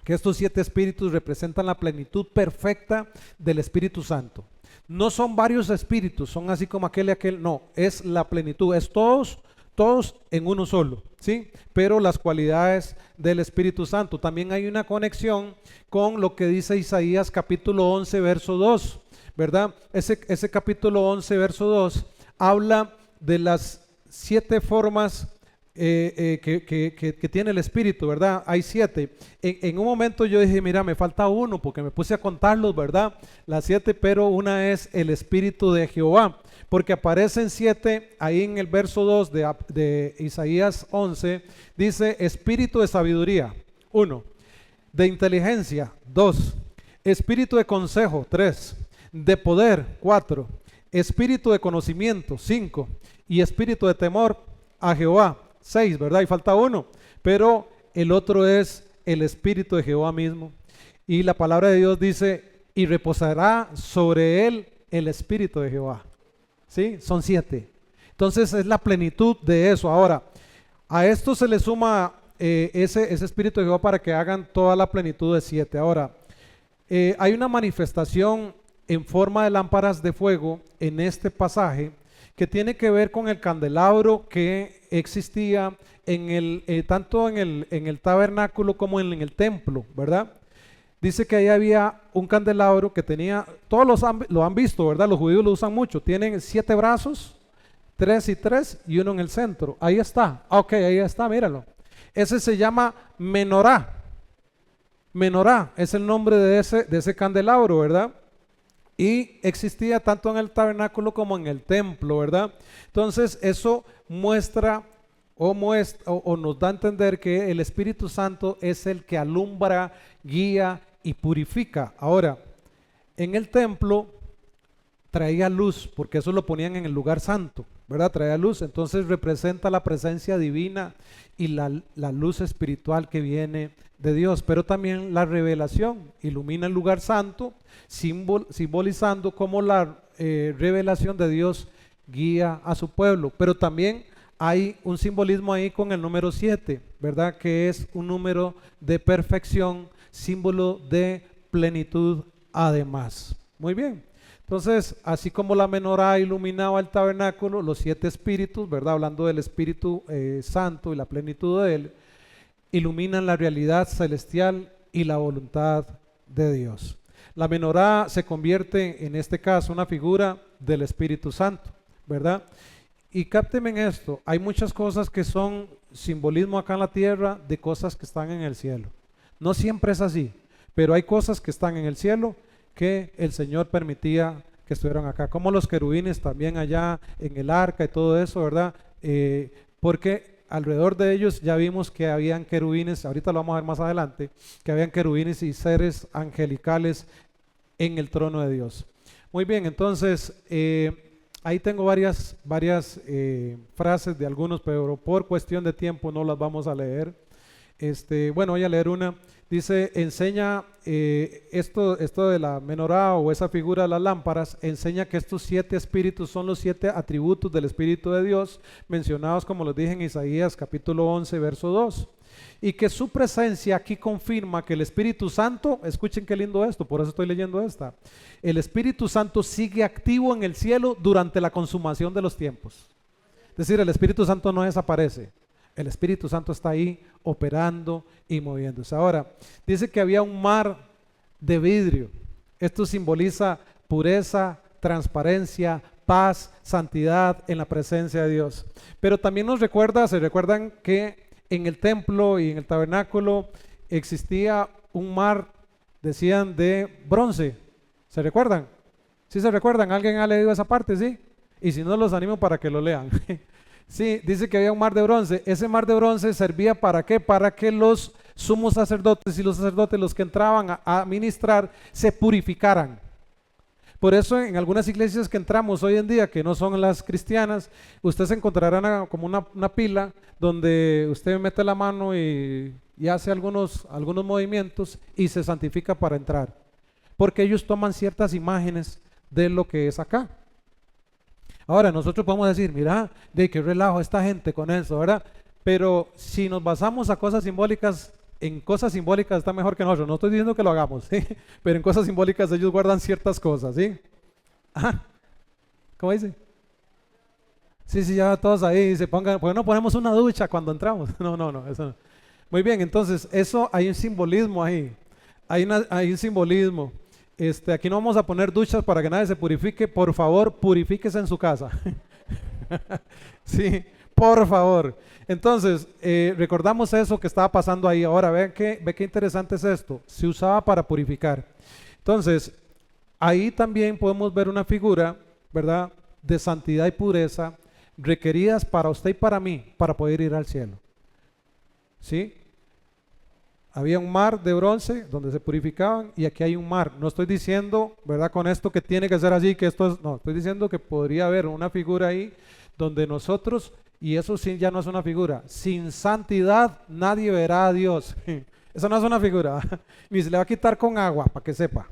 que estos 7 espíritus representan la plenitud perfecta del Espíritu Santo. No son varios espíritus, son así como aquel y aquel, no, es la plenitud, es todos en uno solo. ¿sí? Pero las cualidades del Espíritu Santo. También hay una conexión con lo que dice Isaías capítulo 11, verso 2, ¿verdad? Ese capítulo 11, verso 2, habla de las 7 formas que tiene el Espíritu, ¿verdad? Hay 7. En un momento yo dije, mira, me falta uno, porque me puse a contarlos, ¿verdad? Las 7, pero una es el Espíritu de Jehová, porque aparecen 7 ahí en el verso 2 de Isaías 11, dice Espíritu de sabiduría, 1, de inteligencia, 2, Espíritu de consejo, 3, de poder, 4, Espíritu de conocimiento, 5, y Espíritu de temor a Jehová, 6, ¿verdad? Y falta uno, pero el otro es el Espíritu de Jehová mismo. Y la palabra de Dios dice, y reposará sobre él el Espíritu de Jehová. ¿Sí? Son 7. Entonces es la plenitud de eso. Ahora, a esto se le suma ese Espíritu de Jehová para que hagan toda la plenitud de 7. Ahora, hay una manifestación en forma de lámparas de fuego en este pasaje que tiene que ver con el candelabro que existía tanto en el tabernáculo como en el templo, ¿verdad? Dice que ahí había un candelabro que tenía, todos lo han visto, ¿verdad? Los judíos lo usan mucho, tienen 7 brazos, 3 y 3 y uno en el centro. Ahí está, ok, ahí está, míralo. Ese se llama menorá. Menorá es el nombre de ese candelabro, ¿verdad? Y existía tanto en el tabernáculo como en el templo, ¿verdad? Entonces eso muestra o nos da a entender que el Espíritu Santo es el que alumbra, guía y purifica. Ahora, en el templo traía luz, porque eso lo ponían en el lugar santo, ¿verdad? Traía luz, entonces representa la presencia divina y la luz espiritual que viene de Dios, pero también la revelación ilumina el lugar santo, simbolizando cómo la revelación de Dios guía a su pueblo. Pero también hay un simbolismo ahí con el número 7, ¿verdad? Que es un número de perfección, símbolo de plenitud además. Muy bien. Entonces, así como la menorá iluminaba el tabernáculo, los 7 espíritus, ¿verdad? Hablando del Espíritu Santo y la plenitud de él, iluminan la realidad celestial y la voluntad de Dios. La menorá se convierte en este caso una figura del Espíritu Santo, ¿verdad? Y cápteme en esto, hay muchas cosas que son simbolismo acá en la tierra de cosas que están en el cielo. No siempre es así, pero hay cosas que están en el cielo que el Señor permitía que estuvieran acá, como los querubines también allá en el arca y todo eso, ¿verdad? Porque alrededor de ellos ya vimos que habían querubines, ahorita lo vamos a ver más adelante, que habían querubines y seres angelicales en el trono de Dios. Muy bien, entonces ahí tengo varias frases de algunos, pero por cuestión de tiempo no las vamos a leer. Bueno, voy a leer una. Dice, enseña esto de la menorá o esa figura de las lámparas, enseña que estos 7 espíritus son los 7 atributos del Espíritu de Dios, mencionados como los dije en Isaías capítulo 11, verso 2. Y que su presencia aquí confirma que el Espíritu Santo, escuchen qué lindo esto, por eso estoy leyendo esta. El Espíritu Santo sigue activo en el cielo durante la consumación de los tiempos. Es decir, el Espíritu Santo no desaparece. El Espíritu Santo está ahí operando y moviéndose. Ahora, dice que había un mar de vidrio. Esto simboliza pureza, transparencia, paz, santidad en la presencia de Dios. Pero también se recuerdan que en el templo y en el tabernáculo existía un mar, decían, de bronce. ¿Se recuerdan? ¿Sí se recuerdan? ¿Alguien ha leído esa parte? ¿Sí? Y si no, los animo para que lo lean. Sí, dice que había un mar de bronce. Ese mar de bronce servía ¿para qué? Para que los sumos sacerdotes y los sacerdotes, los que entraban a ministrar, se purificaran. Por eso en algunas iglesias que entramos hoy en día, que no son las cristianas, usted se encontrará como una pila donde usted mete la mano y hace algunos movimientos y se santifica para entrar. Porque ellos toman ciertas imágenes de lo que es acá. Ahora, nosotros podemos decir, mira, de qué relajo esta gente con eso, ¿verdad? Pero si nos basamos a cosas simbólicas, en cosas simbólicas está mejor que nosotros. No estoy diciendo que lo hagamos, ¿sí? Pero en cosas simbólicas ellos guardan ciertas cosas, ¿sí? Ajá. ¿Cómo dice? Sí, sí, ya todos ahí se pongan, ¿por qué no ponemos una ducha cuando entramos? No, no, no, eso no. Muy bien, entonces, eso hay un simbolismo ahí. Hay un simbolismo. Aquí no vamos a poner duchas para que nadie se purifique. Por favor, purifíquese en su casa. Sí, por favor. Entonces, recordamos eso que estaba pasando ahí. Ahora, ve qué interesante es esto. Se usaba para purificar. Entonces, ahí también podemos ver una figura, ¿verdad? De santidad y pureza requeridas para usted y para mí, para poder ir al cielo. ¿Sí? Había un mar de bronce donde se purificaban y aquí hay un mar. No estoy diciendo, ¿verdad? Con esto que tiene que ser así, que esto es, no, estoy diciendo que podría haber una figura ahí donde nosotros, y eso sí ya no es una figura, sin santidad nadie verá a Dios. Eso no es una figura, ni se le va a quitar con agua, para que sepa.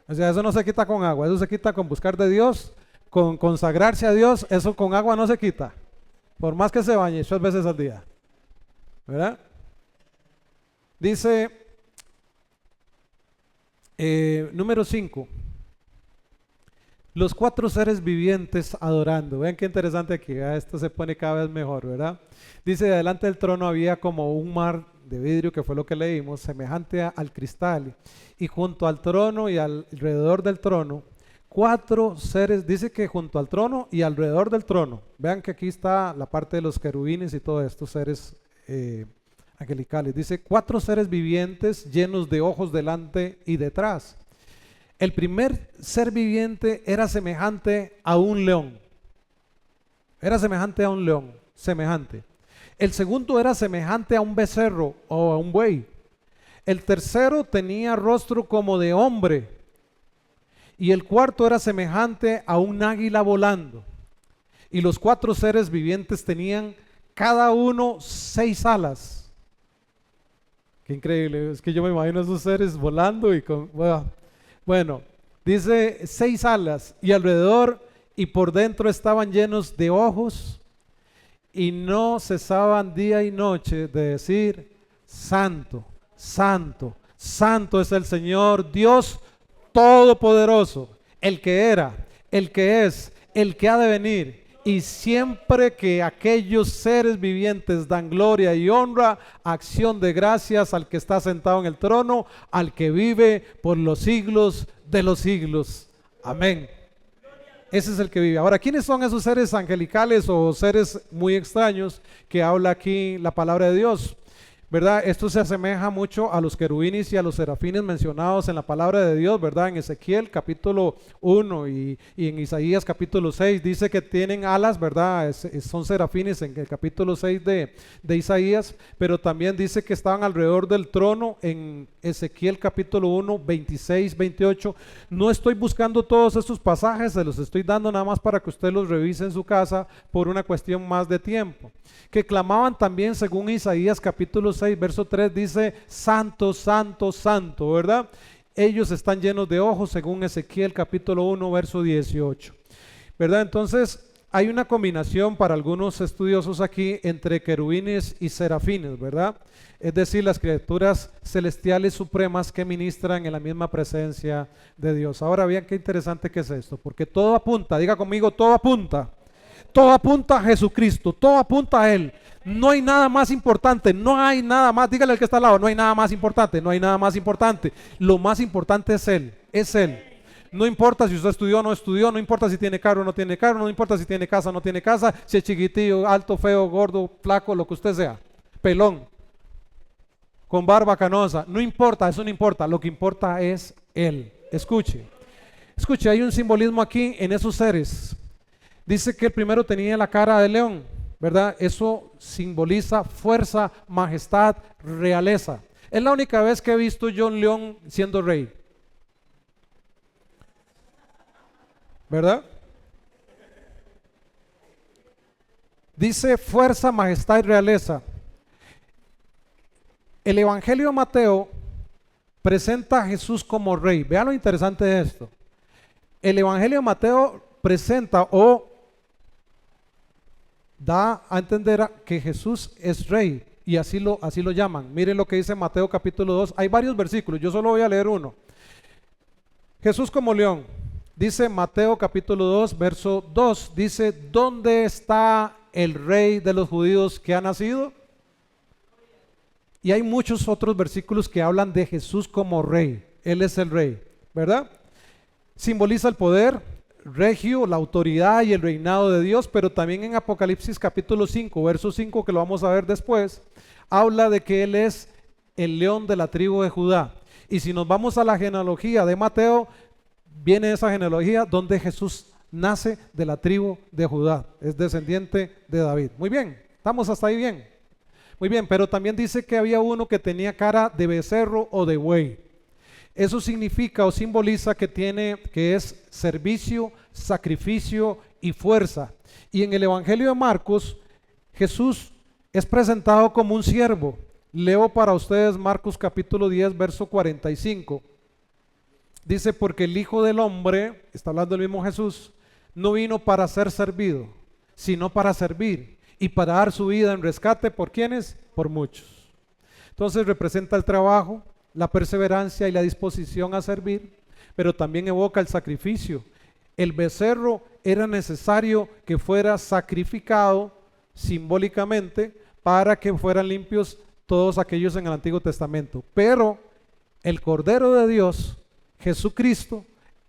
O sea, eso no se quita con agua, eso se quita con buscar de Dios, con consagrarse a Dios, eso con agua no se quita. Por más que se bañe 3 veces al día. ¿Verdad? Dice número 5. Los 4 seres vivientes adorando. Vean qué interesante aquí. Esto se pone cada vez mejor, ¿verdad? Dice, delante del trono había como un mar de vidrio, que fue lo que leímos, semejante al cristal. Y junto al trono y alrededor del trono, 4 seres, dice que junto al trono y alrededor del trono. Vean que aquí está la parte de los querubines y todos estos seres angelicales. Dice 4 seres vivientes llenos de ojos delante y detrás. El primer ser viviente era semejante a un león. Era semejante a un león, semejante. El segundo era semejante a un becerro o a un buey. El tercero tenía rostro como de hombre. Y el cuarto era semejante a un águila volando. Y los 4 seres vivientes tenían cada uno 6 alas. Qué increíble, es que yo me imagino a esos seres volando y con... Bueno, dice 6 alas y alrededor y por dentro estaban llenos de ojos y no cesaban día y noche de decir, Santo, Santo, Santo es el Señor Dios Todopoderoso, el que era, el que es, el que ha de venir. Y siempre que aquellos seres vivientes dan gloria y honra, acción de gracias al que está sentado en el trono, al que vive por los siglos de los siglos. Amén. Ese es el que vive. Ahora, ¿quiénes son esos seres angelicales o seres muy extraños que habla aquí la palabra de Dios? ¿Verdad? Esto se asemeja mucho a los querubines y a los serafines mencionados en la palabra de Dios, ¿verdad? En Ezequiel capítulo 1 y en Isaías capítulo 6 dice que tienen alas, ¿verdad? Son serafines en el capítulo 6 de Isaías, pero también dice que estaban alrededor del trono en Ezequiel capítulo 1, 26, 28. No estoy buscando todos estos pasajes, se los estoy dando nada más para que usted los revise en su casa por una cuestión más de tiempo. Que clamaban también según Isaías capítulo 6, verso 3 dice, Santo, Santo, Santo, ¿verdad? Ellos están llenos de ojos según Ezequiel capítulo 1, verso 18, ¿verdad? Entonces hay una combinación para algunos estudiosos aquí entre querubines y serafines, ¿verdad? Es decir, las criaturas celestiales supremas que ministran en la misma presencia de Dios. Ahora vean qué interesante que es esto, porque todo apunta, diga conmigo, todo apunta. Todo apunta a Jesucristo, todo apunta a Él. No hay nada más importante, no hay nada más, dígale al que está al lado, no hay nada más importante, no hay nada más importante. Lo más importante es Él, es Él. No importa si usted estudió o no estudió, no importa si tiene carro o no tiene carro, no importa si tiene casa o no tiene casa, si es chiquitillo, alto, feo, gordo, flaco, lo que usted sea, pelón, con barba canosa, no importa, eso no importa, lo que importa es Él. Escuche, escuche, hay un simbolismo aquí en esos seres. Dice que el primero tenía la cara de león, ¿verdad? Eso simboliza fuerza, majestad, realeza. Es la única vez que he visto yo un león siendo rey, ¿verdad? Dice fuerza, majestad y realeza. El Evangelio de Mateo presenta a Jesús como rey. Vean lo interesante de esto. El Evangelio de Mateo presenta o da a entender que Jesús es rey y así lo llaman. Miren lo que dice Mateo capítulo 2. Hay varios versículos, yo solo voy a leer uno. Jesús como león. Dice Mateo capítulo 2, verso 2, dice, ¿dónde está el rey de los judíos que ha nacido? Y hay muchos otros versículos que hablan de Jesús como rey. Él es el rey, ¿verdad? Simboliza el poder regio, la autoridad y el reinado de Dios, pero también en Apocalipsis capítulo 5, verso 5, que lo vamos a ver después, habla de que Él es el león de la tribu de Judá. Y si nos vamos a la genealogía de Mateo, viene esa genealogía donde Jesús nace de la tribu de Judá, es descendiente de David. Muy bien, estamos hasta ahí bien. Muy bien, pero también dice que había uno que tenía cara de becerro o de buey. Eso significa o simboliza que es servicio, sacrificio y fuerza. Y en el Evangelio de Marcos, Jesús es presentado como un siervo. Leo para ustedes Marcos capítulo 10, verso 45. Dice, porque el Hijo del Hombre, está hablando el mismo Jesús, no vino para ser servido, sino para servir y para dar su vida en rescate. ¿Por quiénes? Por muchos. Entonces representa el trabajo, la perseverancia y la disposición a servir, pero también evoca el sacrificio. El becerro era necesario que fuera sacrificado simbólicamente para que fueran limpios todos aquellos en el Antiguo Testamento. Pero el Cordero de Dios, Jesucristo,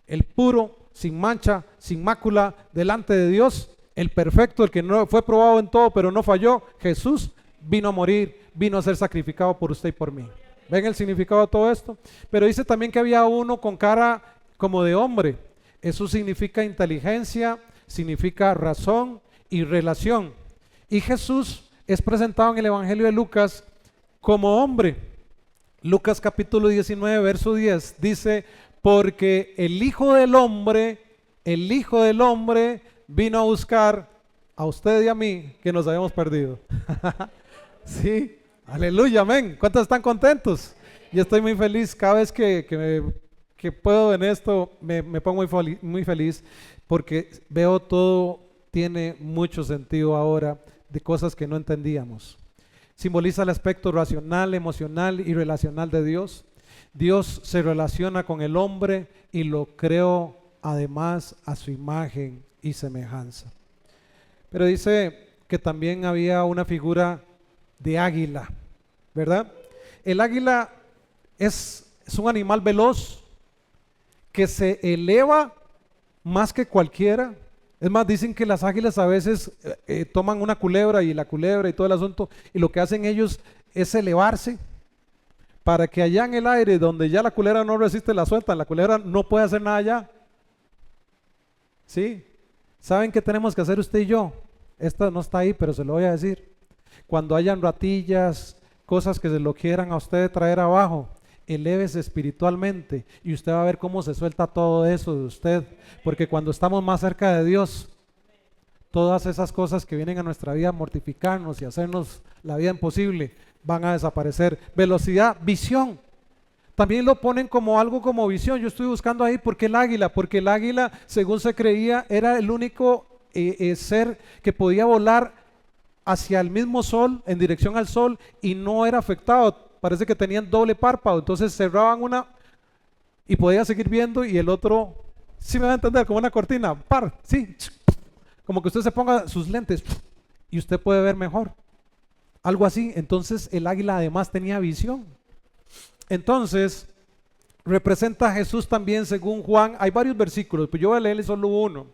el puro, sin mancha, sin mácula, delante de Dios, el perfecto, el que no fue probado en todo pero no falló, Jesús vino a morir, vino a ser sacrificado por usted y por mí. ¿Ven el significado de todo esto? Pero dice también que había uno con cara como de hombre. Eso significa inteligencia, significa razón y relación. Y Jesús es presentado en el Evangelio de Lucas como hombre. Lucas capítulo 19, verso 10 dice, porque el Hijo del Hombre vino a buscar a usted y a mí que nos habíamos perdido. Sí, aleluya, amén. ¿Cuántos están contentos? Yo estoy muy feliz cada vez que puedo en esto, me pongo muy feliz porque veo todo tiene mucho sentido ahora de cosas que no entendíamos. Simboliza el aspecto racional, emocional y relacional de Dios. Dios se relaciona con el hombre y lo creó además a su imagen y semejanza. Pero dice que también había una figura de águila, ¿verdad? El águila es un animal veloz que se eleva más que cualquiera. Es más, dicen que las águilas a veces toman una culebra y la culebra y todo el asunto, y lo que hacen ellos es elevarse para que allá en el aire, donde ya la culebra no resiste, la sueltan, la culebra no puede hacer nada allá. ¿Sí? ¿Saben qué tenemos que hacer usted y yo? Esto no está ahí, pero se lo voy a decir. Cuando hayan ratillas, cosas que se lo quieran a usted traer abajo, elévese espiritualmente y usted va a ver cómo se suelta todo eso de usted, porque cuando estamos más cerca de Dios, todas esas cosas que vienen a nuestra vida a mortificarnos y hacernos la vida imposible van a desaparecer. Velocidad, visión, también lo ponen como algo como visión. Yo estoy buscando ahí porque el águila según se creía era el único ser que podía volar hacia el mismo sol, en dirección al sol, y no era afectado. Parece que tenían doble párpado, entonces cerraban una y podía seguir viendo y el otro, sí me va a entender, como una cortina, sí, como que usted se ponga sus lentes y usted puede ver mejor, algo así. Entonces el águila además tenía visión. Entonces representa a Jesús también según Juan. Hay varios versículos, pero yo voy a leerle solo uno,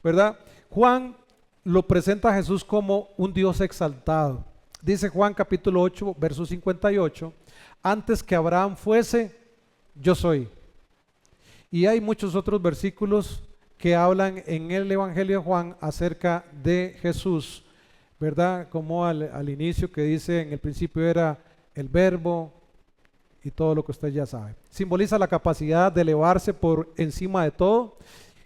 ¿verdad? Juan lo presenta a Jesús como un Dios exaltado. Dice Juan capítulo 8, verso 58, antes que Abraham fuese, yo soy. Y hay muchos otros versículos que hablan en el Evangelio de Juan acerca de Jesús, ¿verdad? Como al inicio que dice, en el principio era el verbo y todo lo que usted ya sabe. Simboliza la capacidad de elevarse por encima de todo.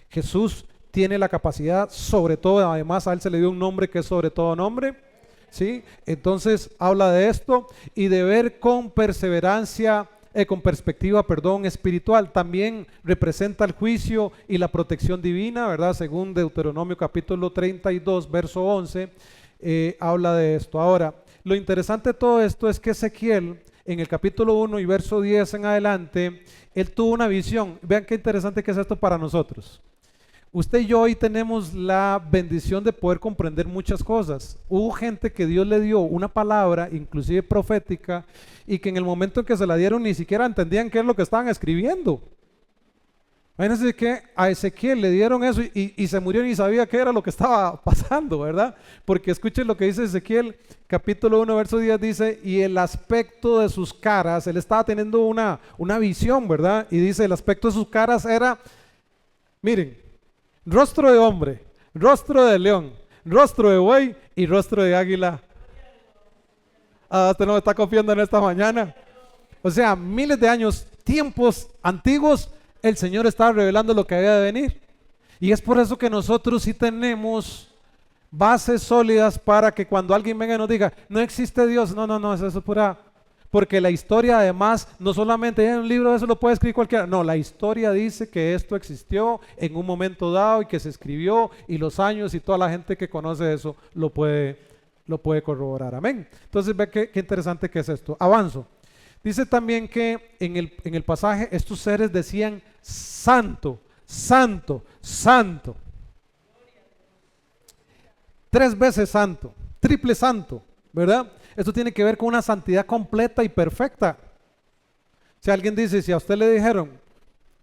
Jesús tiene la capacidad sobre todo, además a él se le dio un nombre que es sobre todo nombre. ¿Sí? Entonces habla de esto y de ver con perseverancia, con perspectiva, espiritual. También representa el juicio y la protección divina, ¿verdad? Según Deuteronomio capítulo 32, verso 11, habla de esto. Ahora, lo interesante de todo esto es que Ezequiel en el capítulo 1 y verso 10 en adelante, él tuvo una visión. Vean qué interesante que es esto para nosotros. Usted y yo hoy tenemos la bendición de poder comprender muchas cosas. Hubo gente que Dios le dio una palabra, inclusive profética, y que en el momento en que se la dieron ni siquiera entendían qué es lo que estaban escribiendo. Imagínense que a Ezequiel le dieron eso y se murió y ni sabía qué era lo que estaba pasando, ¿verdad? Porque escuchen lo que dice Ezequiel, capítulo 1, verso 10, dice, y el aspecto de sus caras, él estaba teniendo una visión, ¿verdad? Y dice, el aspecto de sus caras era, miren, rostro de hombre, rostro de león, rostro de buey y rostro de águila. Ah, usted no me está confiando en esta mañana. O sea, miles de años, tiempos antiguos, el Señor estaba revelando lo que había de venir. Y es por eso que nosotros sí tenemos bases sólidas para que cuando alguien venga y nos diga, no existe Dios, no, eso es pura... Porque la historia además, no solamente en un libro, eso lo puede escribir cualquiera. No, la historia dice que esto existió en un momento dado y que se escribió y los años y toda la gente que conoce eso lo puede corroborar. Amén. Entonces ve qué interesante que es esto. Avanzo. Dice también que en el pasaje estos seres decían santo, santo, santo. 3 veces santo, triple santo, ¿verdad? Esto tiene que ver con una santidad completa y perfecta. Si alguien dice, si a usted le dijeron,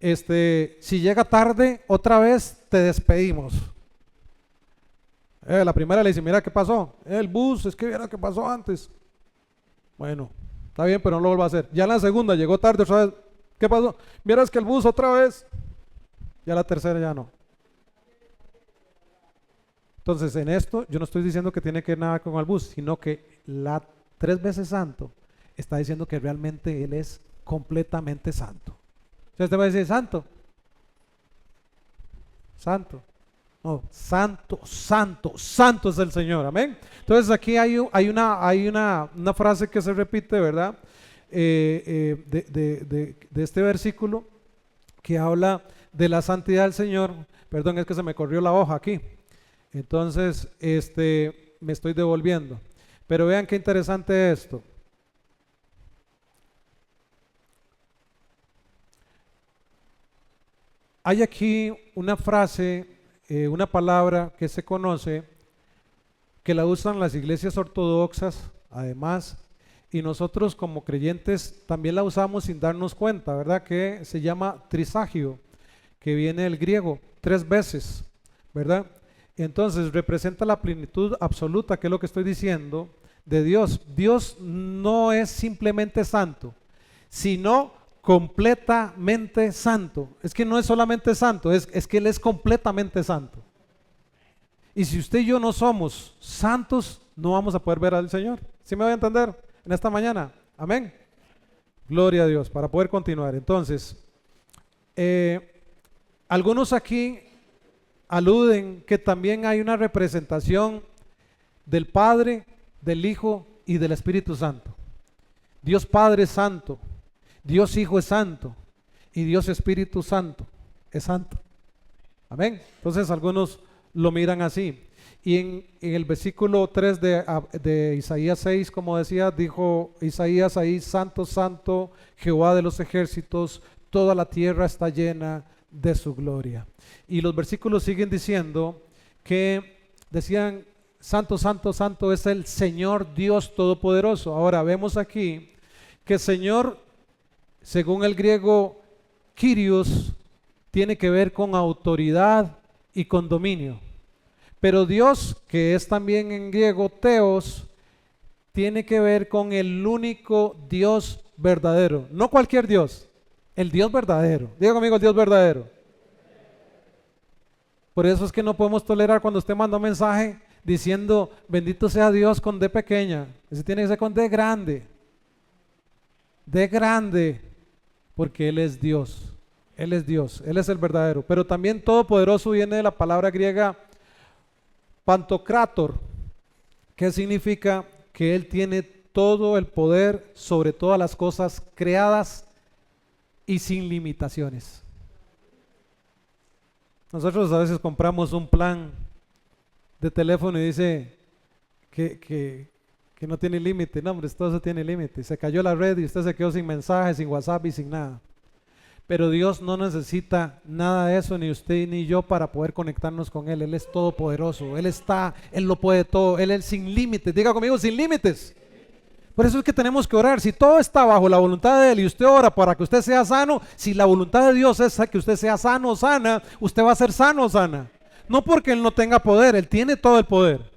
si llega tarde, otra vez te despedimos. La primera le dice, mira qué pasó, el bus, es que mira qué pasó antes. Bueno, está bien, pero no lo vuelva a hacer. Ya la segunda llegó tarde otra vez, ¿qué pasó? Mira, es que el bus otra vez. Ya la tercera ya no. Entonces, en esto yo no estoy diciendo que tiene que ver nada con el bus, sino que la 3 veces santo está diciendo que realmente Él es completamente santo. Entonces te va a decir, santo. Santo. No, santo, santo, santo es el Señor, amén. Entonces aquí hay una frase que se repite, ¿verdad? De este versículo que habla de la santidad del Señor. Perdón, es que se me corrió la hoja aquí. Entonces, me estoy devolviendo. Pero vean qué interesante esto. Hay aquí una frase, una palabra que se conoce, que la usan las iglesias ortodoxas, además, y nosotros como creyentes también la usamos sin darnos cuenta, ¿verdad? Que se llama trisagio, que viene del griego, 3 veces, ¿verdad? Entonces representa la plenitud absoluta, que es lo que estoy diciendo, de Dios. Dios no es simplemente santo, sino completamente santo. Es que no es solamente santo, es que Él es completamente santo. Y si usted y yo no somos santos, no vamos a poder ver al Señor. ¿Sí me voy a entender en esta mañana? Amén. Gloria a Dios, para poder continuar. Entonces, algunos aquí aluden que también hay una representación del Padre, del Hijo y del Espíritu Santo. Dios Padre es santo, Dios Hijo es santo y Dios Espíritu Santo es santo. Amén. Entonces algunos lo miran así. Y en el versículo 3 de Isaías 6, como decía, dijo Isaías ahí, santo, santo, Jehová de los ejércitos, toda la tierra está llena de su gloria. Y los versículos siguen diciendo que decían, santo, santo, santo es el Señor Dios Todopoderoso. Ahora vemos aquí que Señor, según el griego Kyrios, tiene que ver con autoridad y con dominio. Pero Dios, que es también en griego Theos, tiene que ver con el único Dios verdadero. No cualquier Dios, el Dios verdadero. Diga conmigo, el Dios verdadero. Por eso es que no podemos tolerar cuando usted manda un mensaje diciendo, bendito sea Dios con D pequeña. Ese tiene que ser con D grande. D grande, porque Él es Dios. Él es Dios, Él es el verdadero. Pero también todopoderoso viene de la palabra griega Pantocrator, que significa que Él tiene todo el poder sobre todas las cosas creadas y sin limitaciones. Nosotros a veces compramos un plan de teléfono y dice que que no tiene límite. No, hombre, todo eso tiene límite. Se cayó la red y usted se quedó sin mensajes, sin WhatsApp y sin nada. Pero Dios no necesita nada de eso, ni usted ni yo, para poder conectarnos con Él. Él es todopoderoso, Él lo puede todo, Él es sin límites. Diga conmigo, sin límites. Por eso es que tenemos que orar. Si todo está bajo la voluntad de Él y usted ora para que usted sea sano, si la voluntad de Dios es que usted sea sano o sana, usted va a ser sano o sana. No porque Él no tenga poder, Él tiene todo el poder.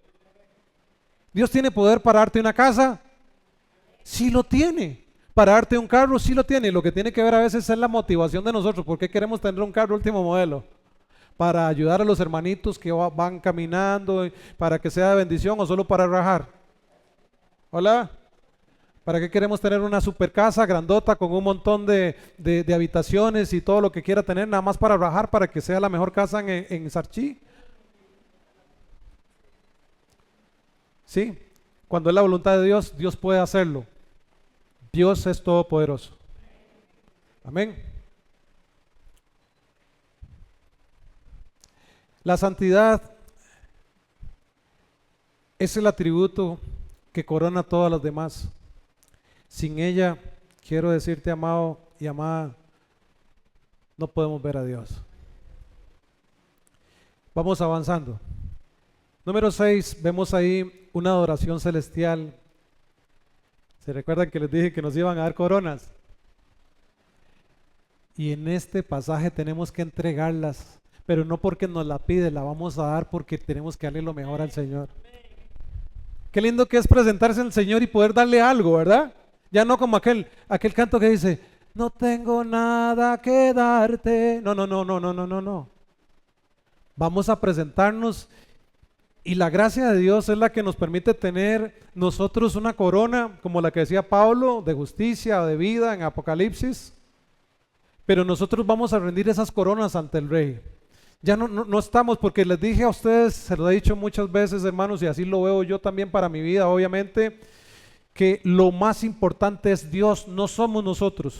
Dios tiene poder para darte una casa, sí lo tiene. Para darte un carro, sí lo tiene. Y lo que tiene que ver a veces es la motivación de nosotros. ¿Por qué queremos tener un carro último modelo? Para ayudar a los hermanitos que van caminando, para que sea de bendición, o solo para rajar. Hola. ¿Para qué queremos tener una super casa grandota con un montón de habitaciones y todo lo que quiera tener, nada más para rajar, para que sea la mejor casa en Sarchí? Sí, cuando es la voluntad de Dios, Dios puede hacerlo. Dios es todopoderoso. Amén. La santidad es el atributo que corona a todas las demás. Sin ella, quiero decirte, amado y amada, no podemos ver a Dios. Vamos avanzando. Número 6, vemos ahí una adoración celestial. ¿Se recuerdan que les dije que nos iban a dar coronas? Y en este pasaje tenemos que entregarlas, pero no porque nos la pide, la vamos a dar porque tenemos que darle lo mejor al Señor. Qué lindo que es presentarse al Señor y poder darle algo, ¿verdad? Ya no como aquel canto que dice, no tengo nada que darte. No. Vamos a presentarnos y la gracia de Dios es la que nos permite tener nosotros una corona, como la que decía Pablo, de justicia o de vida en Apocalipsis. Pero nosotros vamos a rendir esas coronas ante el Rey. Ya no estamos, porque les dije a ustedes, se lo he dicho muchas veces, hermanos, y así lo veo yo también para mi vida, obviamente, que lo más importante es Dios, no somos nosotros.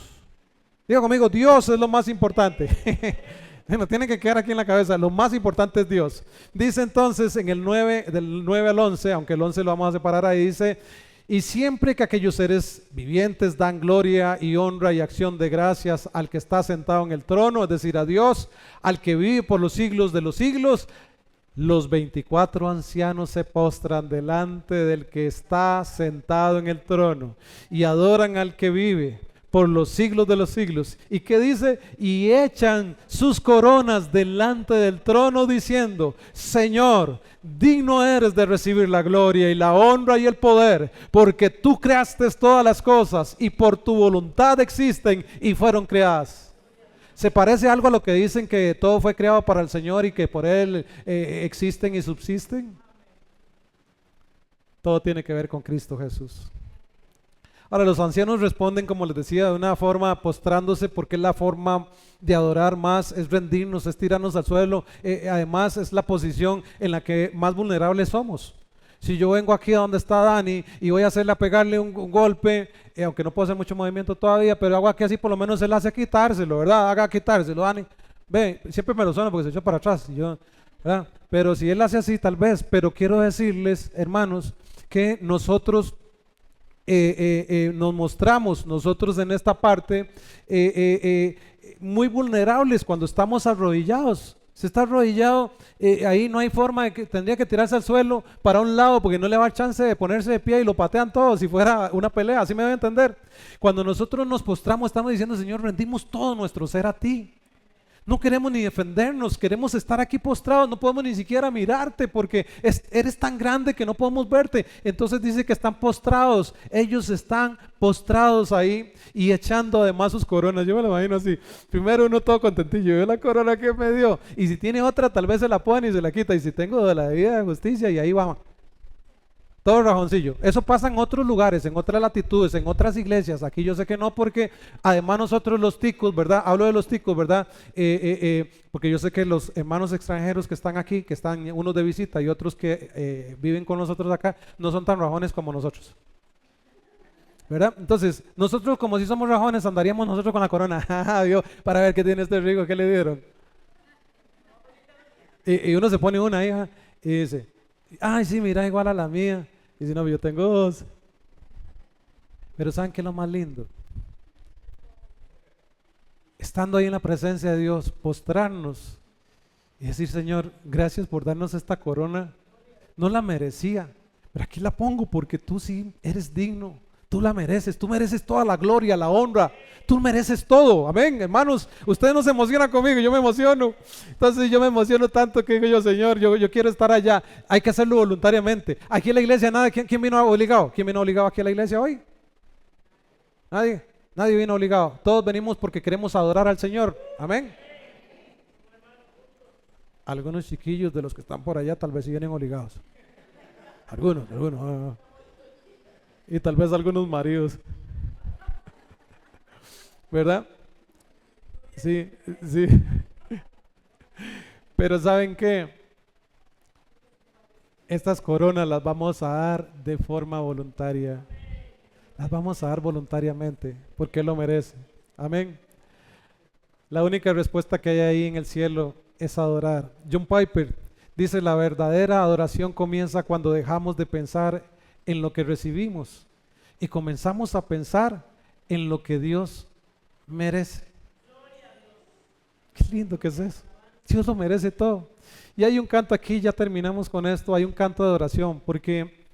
Diga conmigo, Dios es lo más importante. Bueno, tiene que quedar aquí en la cabeza, lo más importante es Dios. Dice entonces en el 9, del 9 al 11, aunque el 11 lo vamos a separar ahí, dice, y siempre que aquellos seres vivientes dan gloria y honra y acción de gracias al que está sentado en el trono, es decir, a Dios, al que vive por los siglos de los siglos, los 24 ancianos se postran delante del que está sentado en el trono y adoran al que vive por los siglos de los siglos. ¿Y qué dice? Y echan sus coronas delante del trono diciendo, Señor, digno eres de recibir la gloria y la honra y el poder, porque tú creaste todas las cosas y por tu voluntad existen y fueron creadas. ¿Se parece algo a lo que dicen que todo fue creado para el Señor y que por Él existen y subsisten? Todo tiene que ver con Cristo Jesús. Ahora los ancianos responden, como les decía, de una forma postrándose, porque es la forma de adorar más, es rendirnos, es tirarnos al suelo. Además es la posición en la que más vulnerables somos. Si yo vengo aquí a donde está Dani y voy a hacerle a pegarle un golpe, aunque no puedo hacer mucho movimiento todavía, pero hago aquí así, por lo menos él hace quitárselo, ¿verdad? Haga quitárselo, Dani. Ve, siempre me lo suena porque se echó para atrás, ¿verdad? Pero si él hace así, tal vez. Pero quiero decirles, hermanos, que nosotros nos mostramos, nosotros en esta parte, muy vulnerables cuando estamos arrodillados. Si está arrodillado, ahí no hay forma de que tendría que tirarse al suelo para un lado porque no le va a dar chance de ponerse de pie y lo patean todos si fuera una pelea, así me debe entender. Cuando nosotros nos postramos estamos diciendo, Señor, rendimos todo nuestro ser a ti. No queremos ni defendernos, queremos estar aquí postrados, no podemos ni siquiera mirarte porque eres tan grande que no podemos verte. Entonces dice que están postrados, ellos están postrados ahí y echando además sus coronas. Yo me lo imagino así, primero uno todo contentillo, yo la corona que me dio, y si tiene otra tal vez se la pone y se la quita, y si tengo de la debida de justicia, y ahí va. Todo rajoncillo. Eso pasa en otros lugares, en otras latitudes, en otras iglesias. Aquí yo sé que no, porque además nosotros los ticos, ¿verdad? Hablo de los ticos, ¿verdad? Porque yo sé que los hermanos extranjeros que están aquí, que están unos de visita y otros que viven con nosotros acá, no son tan rajones como nosotros, ¿verdad? Entonces, nosotros como si somos rajones, andaríamos nosotros con la corona, para ver qué tiene este rico, qué le dieron. Y uno se pone una hija y dice, ay, sí, mira, igual a la mía. Y si no, yo tengo dos. Pero ¿saben qué es lo más lindo? Estando ahí en la presencia de Dios, postrarnos y decir, Señor, gracias por darnos esta corona. No la merecía, pero aquí la pongo porque tú sí eres digno. Tú la mereces, tú mereces toda la gloria, la honra. Tú mereces todo, amén, hermanos. Ustedes no se emocionan conmigo, yo me emociono. Entonces yo me emociono tanto que digo yo, Señor, yo quiero estar allá. Hay que hacerlo voluntariamente. Aquí en la iglesia nada, ¿quién vino obligado? ¿Quién vino obligado aquí a la iglesia hoy? Nadie, nadie vino obligado. Todos venimos porque queremos adorar al Señor, amén. Algunos chiquillos de los que están por allá tal vez sí vienen obligados. Algunos. Y tal vez algunos maridos. ¿Verdad? Sí. Pero ¿saben qué? Estas coronas las vamos a dar de forma voluntaria. Las vamos a dar voluntariamente porque Él lo merece. Amén. La única respuesta que hay ahí en el cielo es adorar. John Piper dice: la verdadera adoración comienza cuando dejamos de pensar en lo que recibimos y comenzamos a pensar en lo que Dios merece. Qué lindo que es eso. Dios lo merece todo. Y hay un canto aquí, ya terminamos con esto, hay un canto de adoración porque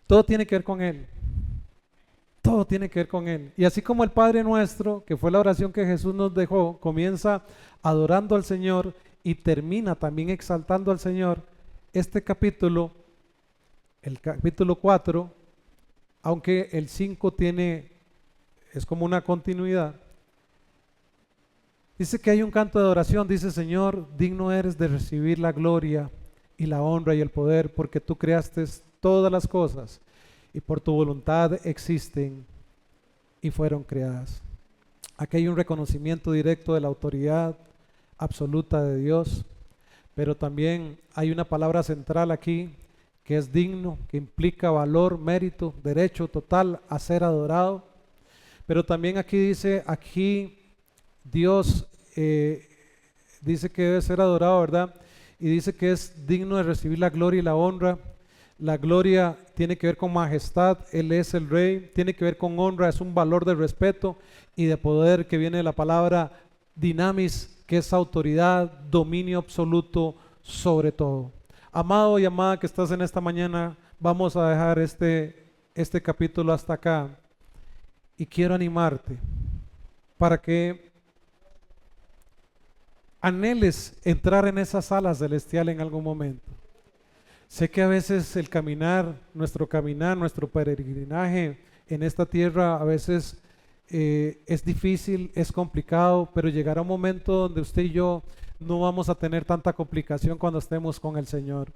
todo tiene que ver con Él. Todo tiene que ver con Él. Y así como el Padre Nuestro, que fue la oración que Jesús nos dejó, comienza adorando al Señor y termina también exaltando al Señor, este capítulo, el capítulo 4, aunque el 5 es como una continuidad, dice que hay un canto de adoración, dice: Señor, digno eres de recibir la gloria y la honra y el poder, porque tú creaste todas las cosas y por tu voluntad existen y fueron creadas. Aquí hay un reconocimiento directo de la autoridad absoluta de Dios, pero también hay una palabra central aquí que es digno, que implica valor, mérito, derecho total a ser adorado. Pero también aquí dice, Dios dice que debe ser adorado, ¿verdad? Y dice que es digno de recibir la gloria y la honra. La gloria tiene que ver con majestad, Él es el Rey. Tiene que ver con honra, es un valor de respeto y de poder, que viene de la palabra dinamis, que es autoridad, dominio absoluto sobre todo. Amado y amada que estás en esta mañana, vamos a dejar este capítulo hasta acá. Y quiero animarte para que anheles entrar en esas salas celestiales en algún momento. Sé que a veces el caminar, nuestro peregrinaje en esta tierra a veces es difícil, es complicado, pero llegará un momento donde usted y yo no vamos a tener tanta complicación cuando estemos con el Señor.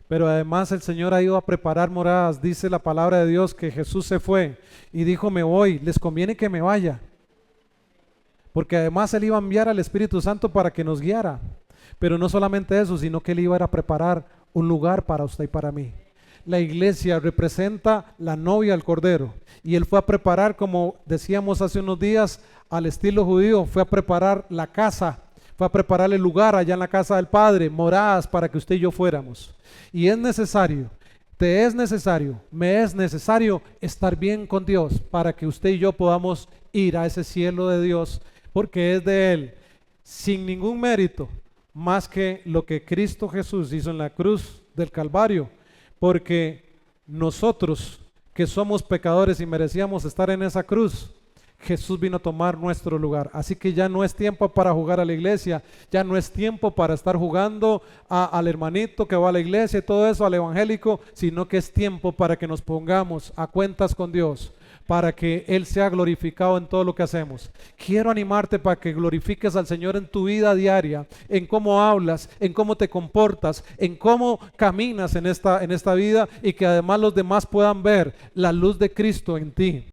Pero además el Señor ha ido a preparar moradas. Dice la palabra de Dios que Jesús se fue y dijo: me voy, les conviene que me vaya. Porque además Él iba a enviar al Espíritu Santo para que nos guiara. Pero no solamente eso, sino que Él iba a ir a preparar un lugar para usted y para mí. La iglesia representa la novia del Cordero. Y Él fue a preparar, como decíamos hace unos días, al estilo judío, fue a preparar la casa. Fue a preparar el lugar allá en la casa del Padre, moradas para que usted y yo fuéramos. Y es necesario, me es necesario estar bien con Dios para que usted y yo podamos ir a ese cielo de Dios, porque es de Él, sin ningún mérito, más que lo que Cristo Jesús hizo en la cruz del Calvario, porque nosotros que somos pecadores y merecíamos estar en esa cruz, Jesús vino a tomar nuestro lugar. Así que ya no es tiempo para jugar a la iglesia, ya no es tiempo para estar jugando al hermanito que va a la iglesia y todo eso, al evangélico, sino que es tiempo para que nos pongamos a cuentas con Dios, para que Él sea glorificado en todo lo que hacemos. Quiero animarte para que glorifiques al Señor en tu vida diaria, en cómo hablas, en cómo te comportas, en cómo caminas en esta vida, y que además los demás puedan ver la luz de Cristo en ti.